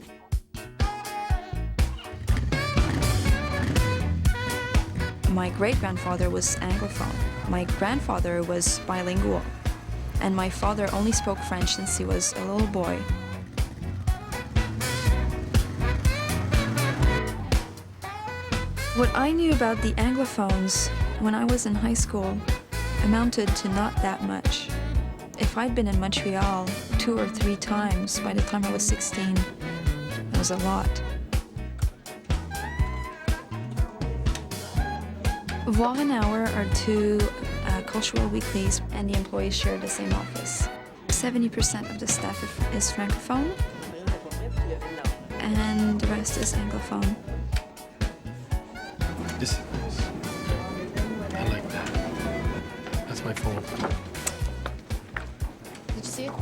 My great-grandfather was Anglophone. My grandfather was bilingual. And my father only spoke French since he was a little boy. What I knew about the Anglophones when I was in high school amounted to not that much. If I'd been in Montreal 2 or 3 times by the time I was 16, that was a lot. Voir an Hour are 2 cultural weeklies, and the employees share the same office. 70% of the staff is Francophone, and the rest is Anglophone. This is nice. I like that. That's my phone. Did you see it?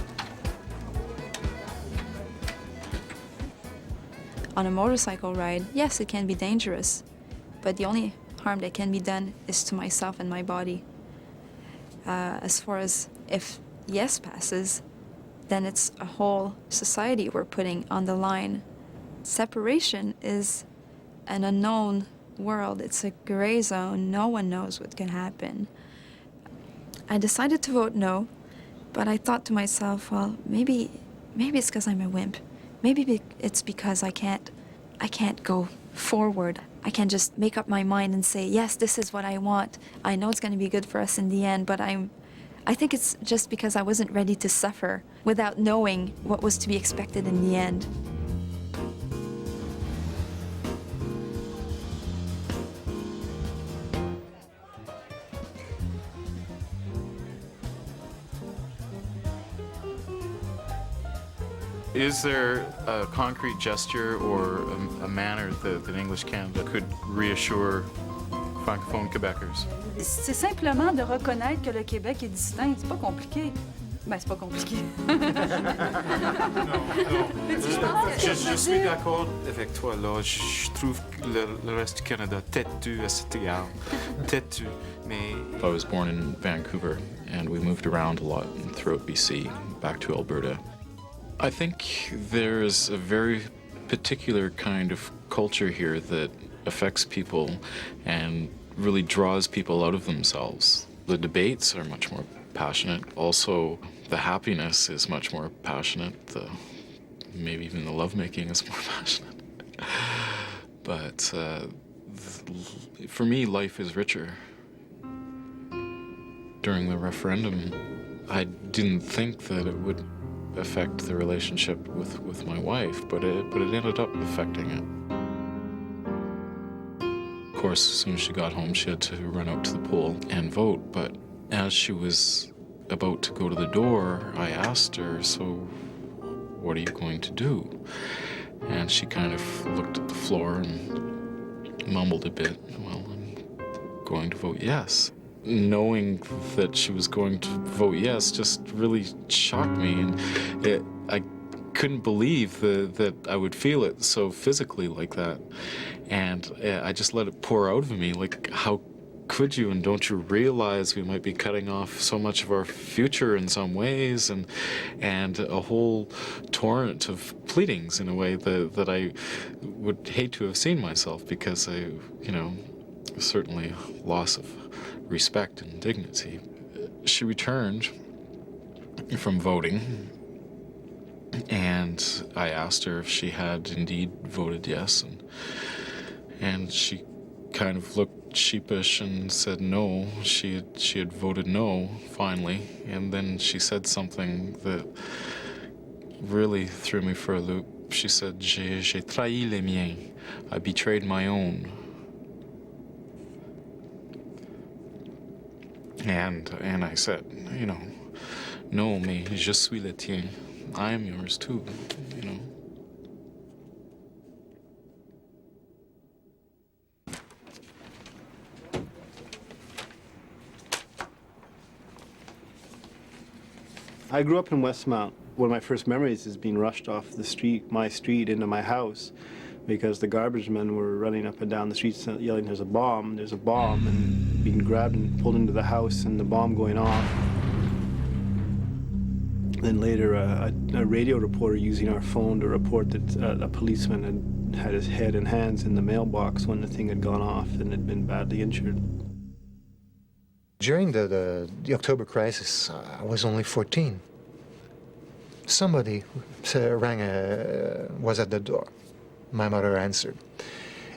On a motorcycle ride, yes, it can be dangerous, but the only harm that can be done is to myself and my body. As far as if yes passes, then it's a whole society we're putting on the line. Separation is an unknown world. It's a gray zone. No one knows what can happen. I decided to vote no, but I thought to myself, well, maybe it's because I'm a wimp. Maybe it's because I can't go forward. I can't just make up my mind and say, yes, this is what I want. I know it's going to be good for us in the end, but I think it's just because I wasn't ready to suffer without knowing what was to be expected in the end. Is there a concrete gesture or a manner that English Canada could reassure francophones Québécois. C'est simplement de reconnaître que le Québec est distinct. C'est pas compliqué. Ben, c'est pas compliqué. Je suis d'accord avec toi, là. Je trouve que le reste du Canada têtu à cet égard. Têtu, mais... I was born in Vancouver, and we moved around a lot throughout BC, back to Alberta. I think there's a very particular kind of culture here that affects people and really draws people out of themselves. The debates are much more passionate. Also, the happiness is much more passionate. Maybe even the lovemaking is more passionate. But for me, life is richer. During the referendum, I didn't think that it would affect the relationship with my wife, but it ended up affecting it. Of course, as soon as she got home, she had to run out to the poll and vote, but as she was about to go to the door, I asked her, so what are you going to do? And she kind of looked at the floor and mumbled a bit, well, I'm going to vote yes. Knowing that she was going to vote yes just really shocked me, and I couldn't believe that I would feel it so physically like that. And I just let it pour out of me, like, how could you, and don't you realize we might be cutting off so much of our future in some ways, and a whole torrent of pleadings in a way that I would hate to have seen myself, because I, certainly loss of respect and dignity. She returned from voting, and I asked her if she had indeed voted yes, and she kind of looked sheepish and said no. She had voted no, finally, and then she said something that really threw me for a loop. She said, j'ai trahi les miens. I betrayed my own. And I said, no, mais je suis le tien. I am yours too, I grew up in Westmount. One of my first memories is being rushed off the street, my street, into my house, because the garbage men were running up and down the streets yelling, there's a bomb, and being grabbed and pulled into the house and the bomb going off. Then later, a radio reporter using our phone to report that a policeman had his head and hands in the mailbox when the thing had gone off and had been badly injured. During the October crisis, I was only 14. Somebody was at the door. My mother answered.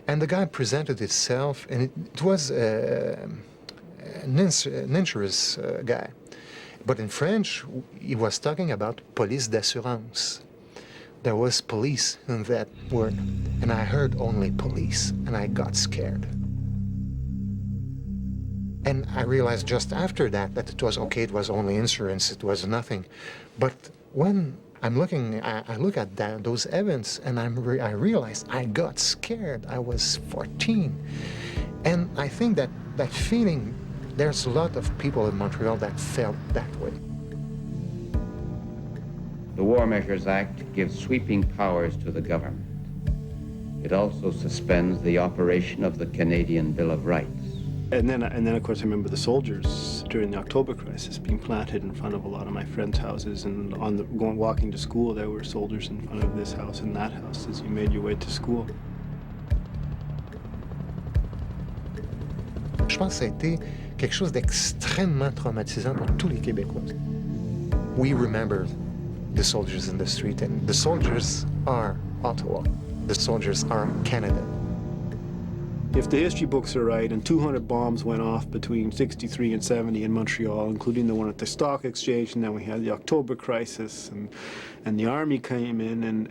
And the guy presented himself, and it was an insurance guy. But in French, he was talking about police d'assurance. There was police in that word, and I heard only police, and I got scared. And I realized just after that it was okay, it was only insurance, it was nothing. But when I'm looking, I look at those events, and I realized I got scared. I was 14. And I think that feeling, there's a lot of people in Montreal that felt that way. The War Measures Act gives sweeping powers to the government. It also suspends the operation of the Canadian Bill of Rights. And then, of course, I remember the soldiers during the October crisis being planted in front of a lot of my friends' houses, and walking to school, there were soldiers in front of this house and that house as you made your way to school. Je pense que ça a été quelque chose d'extrêmement traumatisant pour tous les Québécois. We remember the soldiers in the street, and the soldiers are Ottawa. The soldiers are Canada. If the history books are right, and 200 bombs went off between 63 and 70 in Montreal, including the one at the Stock Exchange, and then we had the October crisis, and the army came in,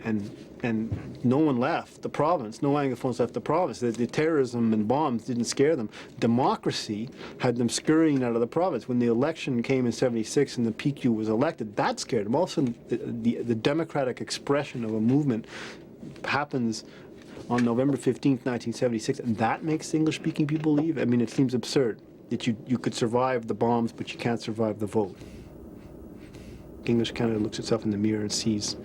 and no one left the province. No Anglophones left the province. The terrorism and bombs didn't scare them. Democracy had them scurrying out of the province. When the election came in 76 and the PQ was elected, that scared them. Also, the democratic expression of a movement happens on November 15th, 1976, and that makes English-speaking people leave? I mean, it seems absurd that you could survive the bombs, but you can't survive the vote. English Canada looks itself in the mirror and sees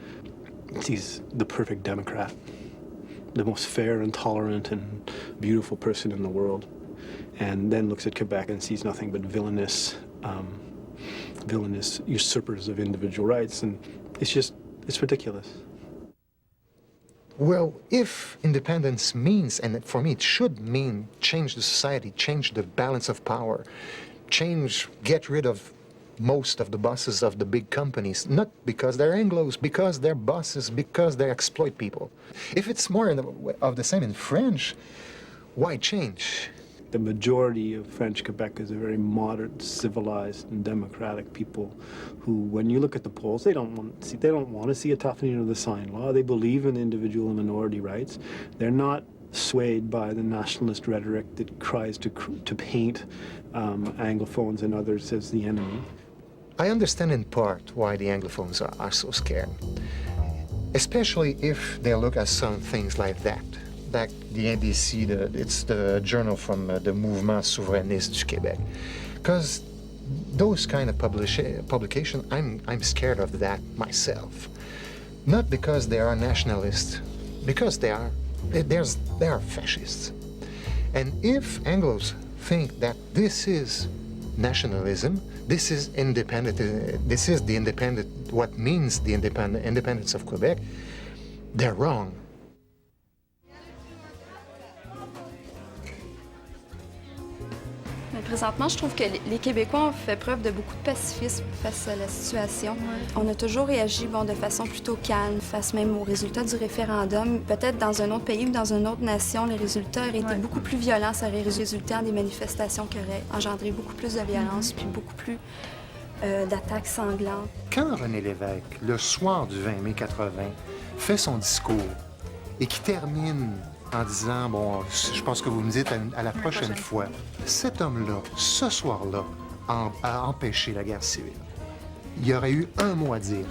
the perfect Democrat, the most fair and tolerant and beautiful person in the world, and then looks at Quebec and sees nothing but villainous usurpers of individual rights, and it's ridiculous. Well, if independence means, and for me it should mean, change the society, change the balance of power, get rid of most of the bosses of the big companies, not because they're Anglos, because they're bosses, because they exploit people. If it's more of the same in French, why change? The majority of French Quebec is a very moderate, civilized, and democratic people who, when you look at the polls, they don't want to see a toughening of the sign law. They believe in individual and minority rights. They're not swayed by the nationalist rhetoric that tries to paint Anglophones and others as the enemy. I understand in part why the Anglophones are so scared, especially if they look at some things like that. Like the NDC, it's the journal from the Mouvement Souverainiste du Québec. Because those kind of publication, I'm scared of that myself. Not because they are nationalists, because they are fascists. And if Anglos think that this is nationalism, this is what means the independence of Quebec, they're wrong. Mais présentement, je trouve que les Québécois ont fait preuve de beaucoup de pacifisme face à la situation. On a toujours réagi de façon plutôt calme face même aux résultats du référendum. Peut-être dans un autre pays ou dans une autre nation, les résultats auraient été beaucoup plus violents. Ça aurait résulté en des manifestations qui auraient engendré beaucoup plus de violence puis beaucoup plus d'attaques sanglantes. Quand René Lévesque, le soir du 20 mai 80, fait son discours et qui termine en disant, bon, je pense que vous me dites à la prochaine fois, cet homme-là, ce soir-là, a empêché la guerre civile. Il y aurait eu un mot à dire,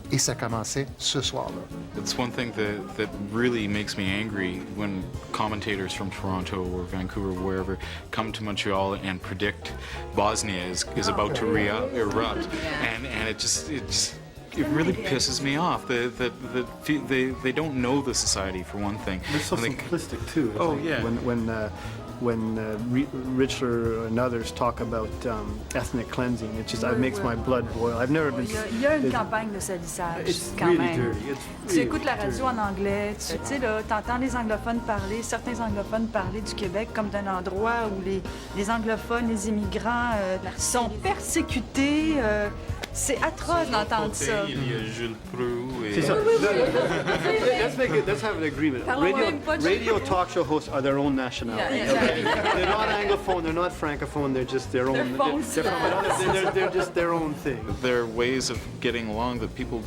et ça commençait ce soir-là. It's one thing that really makes me angry when commentators from Toronto or Vancouver, wherever, come to Montreal and predict Bosnia is about to erupt, and it really pisses me off that they don't know the society, for one thing. They're so simplistic too. Oh yeah. When Richler and others talk about ethnic cleansing, it makes my blood boil. I've never been. Il y a une campagne de salissage quand même. Tu écoutes la radio en anglais, tu sais là, t'entends les anglophones parler, certains anglophones parler du Québec comme d'un endroit où les anglophones, les immigrants sont persécutés. C'est atroce d'entendre ça. Il y a Jules Proulx et... C'est ça. Let's have an agreement. Radio talk show hosts are their own nationality. Yeah, exactly. They're not Anglophone, they're not Francophone, they're just their own. They're just their own thing. There are ways of getting along that people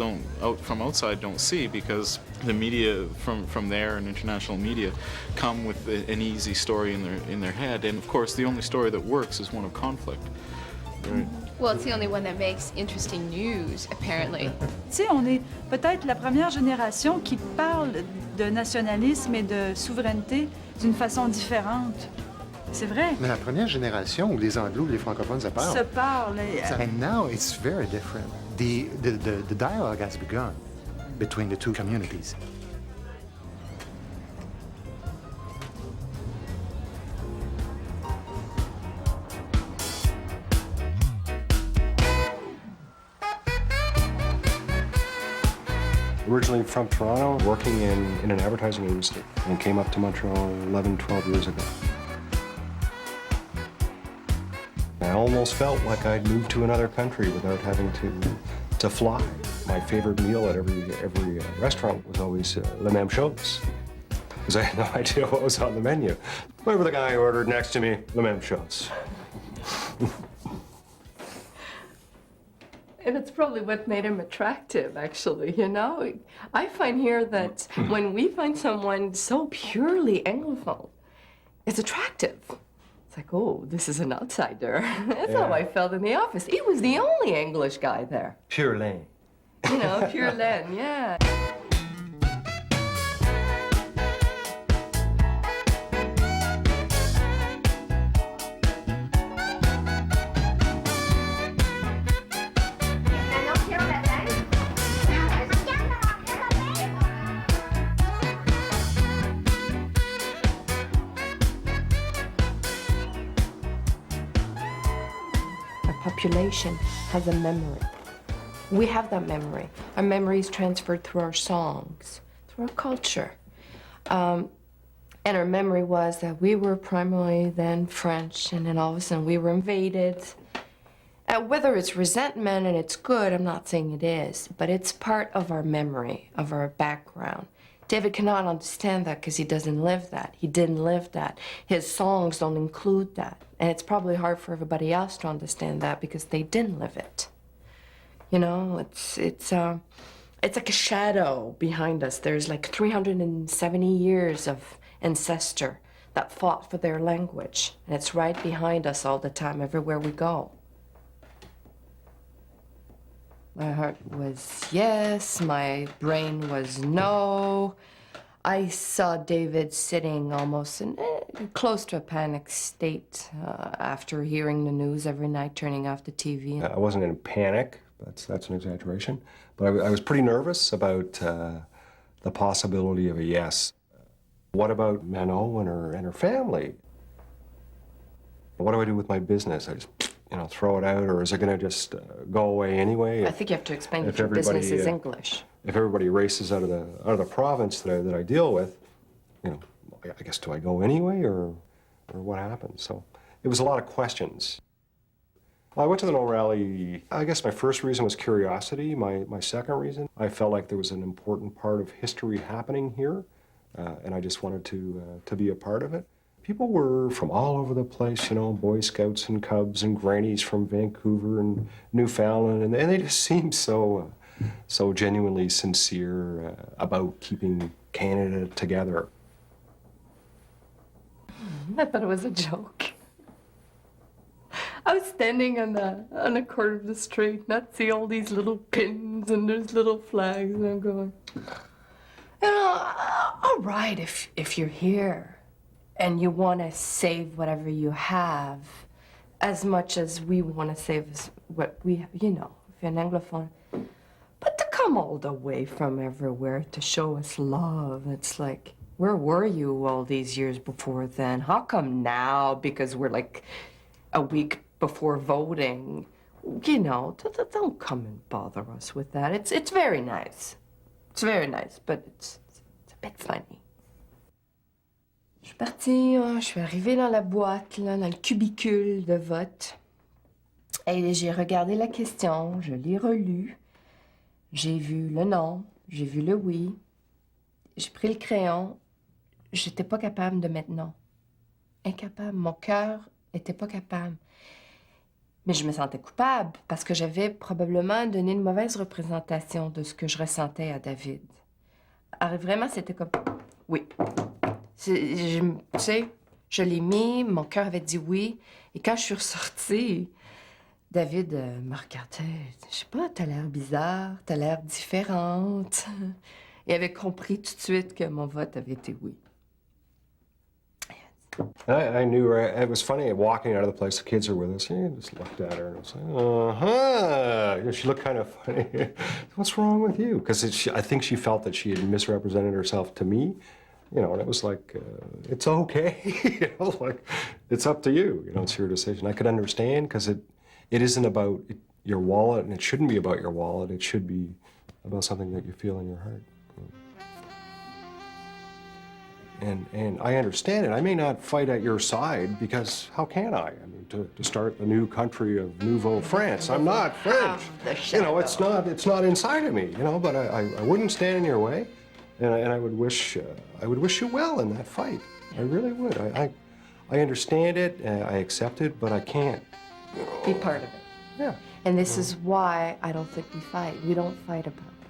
from outside don't see, because the media from there and international media come with an easy story in their head, and of course the only story that works is one of conflict. Right. Well, it's the only one that makes interesting news, apparently. Tu sais, on est peut-être la première génération qui parle de nationalisme et de souveraineté d'une façon différente. C'est vrai. Mais la première génération où les Anglo et les francophones se parlent. Se parlent. And now it's very different. The dialogue has begun between the two communities. Originally from Toronto, working in an advertising agency, and came up to Montreal 11, 12 years ago. I almost felt like I'd moved to another country without having to fly. My favorite meal at every restaurant was always le même chose, because I had no idea what was on the menu. Whatever the guy ordered next to me, le même chose. And it's probably what made him attractive, actually, you know? I find here that when we find someone so purely Anglophone, it's attractive. It's like, oh, this is an outsider. That's how I felt in the office. He was the only English guy there. Pure laine. You know, pure laine, yeah. population has a memory. We have that memory. Our memory is transferred through our songs, through our culture. And our memory was that we were primarily then French, and then all of a sudden we were invaded. Whether it's resentment and it's good, I'm not saying it is, but it's part of our memory, of our background. David cannot understand that because he doesn't live that. He didn't live that. His songs don't include that. And it's probably hard for everybody else to understand that because they didn't live it. You know, it's like a shadow behind us. There's like 370 years of ancestor that fought for their language. And it's right behind us all the time, everywhere we go. My heart was yes, my brain was no. I saw David sitting almost in close to a panic state after hearing the news every night, turning off the TV. I wasn't in panic, that's an exaggeration, but I was pretty nervous about the possibility of a yes. What about Majeau and her family? What do I do with my business? I just, throw it out, or is it going to just go away anyway? I think you have to explain that your business is English. If everybody races out of the province that I deal with, I guess, do I go anyway, or what happens? So it was a lot of questions. Well, I went to the No Rally. I guess my first reason was curiosity. My second reason, I felt like there was an important part of history happening here, and I just wanted to be a part of it. People were from all over the place, Boy Scouts and Cubs and grannies from Vancouver and Newfoundland, and they just seemed so genuinely sincere about keeping Canada together. I thought it was a joke. I was standing on the corner of the street, and I'd see all these little pins and there's little flags, and I'm going, all right, if you're here. And you want to save whatever you have as much as we want to save what we have, if you're an Anglophone. But to come all the way from everywhere to show us love, it's like, where were you all these years before then? How come now, because we're like a week before voting, don't come and bother us with that. It's very nice. It's very nice, but it's a bit funny. Je suis partie, je suis arrivée dans la boîte, là, dans le cubicule de vote. Et j'ai regardé la question, je l'ai relue. J'ai vu le non, j'ai vu le oui. J'ai pris le crayon. J'étais pas capable de mettre non. Incapable. Mon cœur était pas capable. Mais je me sentais coupable parce que j'avais probablement donné une mauvaise représentation de ce que je ressentais à David. Alors vraiment, c'était comme oui. Tu sais, je l'ai mis, mon cœur avait dit oui. Et quand je suis ressortie, David me regardait. Je sais pas, t'as l'air bizarre, t'as l'air différente. Il avait compris tout de suite que mon vote avait été oui. I knew it was funny walking out of the place. The kids are with us. I just looked at her and I was like, she looked kind of funny. What's wrong with you? Because I think she felt that she had misrepresented herself to me. And it was like, it's okay, like, it's up to you, it's your decision. I could understand, because it isn't about your wallet, and it shouldn't be about your wallet. It should be about something that you feel in your heart. And I understand it. I may not fight at your side, because how can I? I mean, to start a new country of Nouveau France. I'm not French. It's not inside of me, but I wouldn't stand in your way. And I would wish you well in that fight. I really would. I understand it, I accept it, but I can't be part of it. Yeah. And this is why I don't think we fight. We don't fight about it.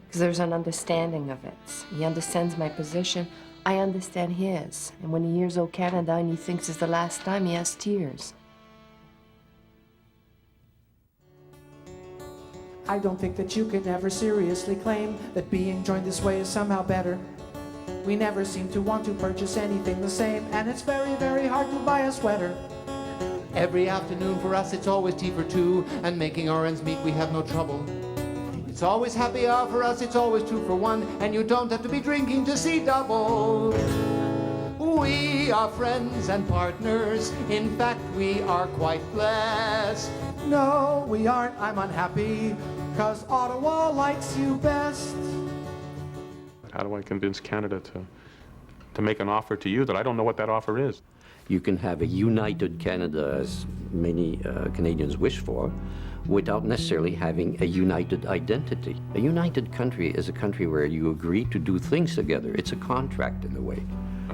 Because there's an understanding of it. He understands my position. I understand his. And when he hears "Oh Canada" and he thinks it's the last time, he has tears. I don't think that you can ever seriously claim that being joined this way is somehow better. We never seem to want to purchase anything the same, and it's very, very hard to buy a sweater. Every afternoon for us it's always tea for two, and making our ends meet we have no trouble. It's always happy hour for us, it's always 2 for 1, and you don't have to be drinking to see double. We are friends and partners. In fact, we are quite blessed. No, we aren't. I'm unhappy, 'cause Ottawa likes you best. How do I convince Canada to make an offer to you that I don't know what that offer is? You can have a united Canada, as many Canadians wish for, without necessarily having a united identity. A united country is a country where you agree to do things together. It's a contract in a way.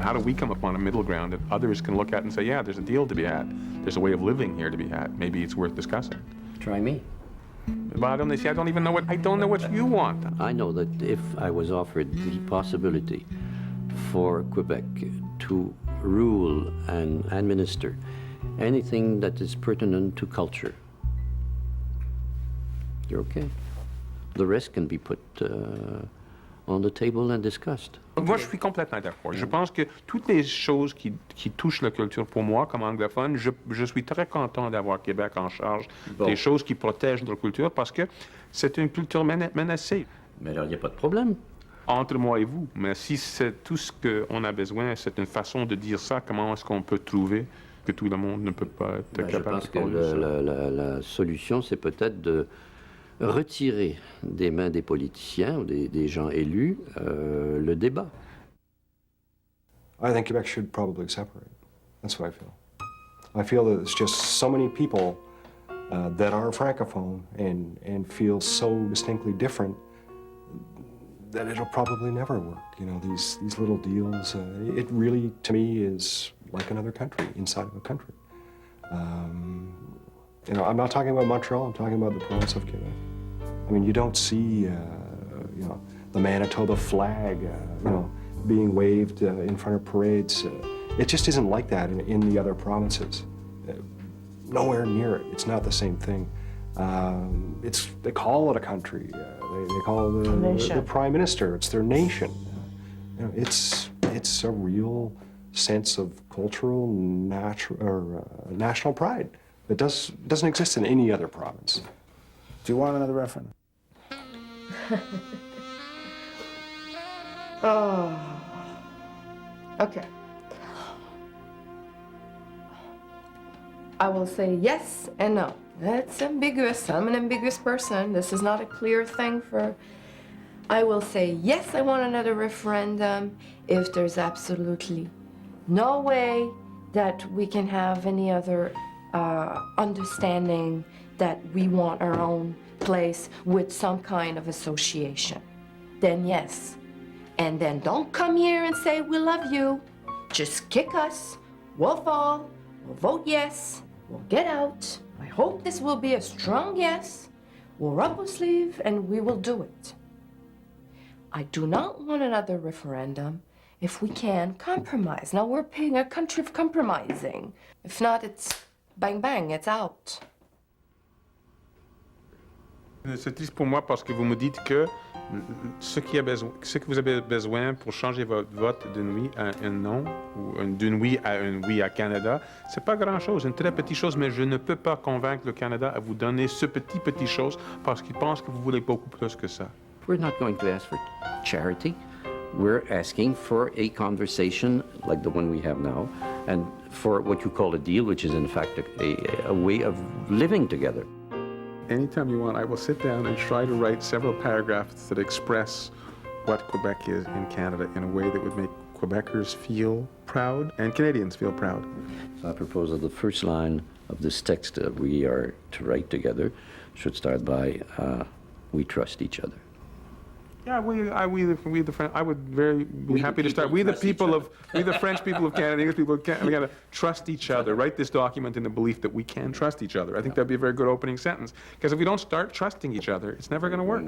How do we come upon a middle ground that others can look at and say, yeah, there's a deal to be had. There's a way of living here to be had. Maybe it's worth discussing. Try me. But I don't even know I don't know what you want. I know that if I was offered the possibility for Quebec to rule and administer anything that is pertinent to culture, you're okay. The rest can be put on the table and discussed. Moi, je suis complètement d'accord. Je pense que toutes les choses qui touchent la culture, pour moi, comme anglophone, je suis très content d'avoir Québec en charge des choses qui protègent notre culture parce que c'est une culture menacée. Mais alors, il n'y a pas de problème. Entre moi et vous. Mais si c'est tout ce qu'on a besoin, c'est une façon de dire ça, comment est-ce qu'on peut trouver que tout le monde ne peut pas être capable de parler de ça? Je pense que la solution, c'est peut-être de retirer des mains des politiciens ou des gens élus le débat. I think Quebec should probably separate. That's what I feel. I feel that it's just so many people that are francophone and feel so distinctly different that it'll probably never work. You know, these little deals, it really, to me, is like another country inside of a country. You know, I'm not talking about Montreal, I'm talking about the province of Quebec. I mean, you don't see, you know, the Manitoba flag, you know, being waved in front of parades. It just isn't like that in the other provinces. Nowhere near it. It's not the same thing. They call it a country. They call the prime minister. It's their nation. You know, it's a real sense of cultural national pride that doesn't exist in any other province. Do you want another referendum? Oh. Okay. I will say yes and no. That's ambiguous. I'm an ambiguous person. This is not a clear thing for... I will say yes, I want another referendum if there's absolutely no way that we can have any other understanding that we want our own place with some kind of association. Then yes. And then don't come here and say we love you. Just kick us. We'll fall. We'll vote yes. We'll get out. I hope this will be a strong yes. We'll roll up our sleeve and we will do it. I do not want another referendum if we can compromise. Now we're being a country of compromising. If not, it's bang bang, it's out. C'est triste pour moi parce que vous me dites que ce que vous avez besoin pour changer votre vote d'un oui à un non, ou d'un oui à un oui à Canada, c'est pas grand-chose, une très petite chose, mais je ne peux pas convaincre le Canada à vous donner ce petit chose parce qu'il pense que vous voulez beaucoup plus que ça. We're not going to ask for charity. We're asking for a conversation like the one we have now, and for what you call a deal, which is in fact a way of living together. Anytime you want, I will sit down and try to write several paragraphs that express what Quebec is in Canada in a way that would make Quebecers feel proud and Canadians feel proud. So I propose that the first line of this text that we are to write together should start by, we trust each other. Yeah, we the French. I would be happy to start. We the French people of Canada, English people of Canada, we gotta trust each other. Write this document in the belief that we can trust each other. I think that'd be a very good opening sentence. Because if we don't start trusting each other, it's never going to work.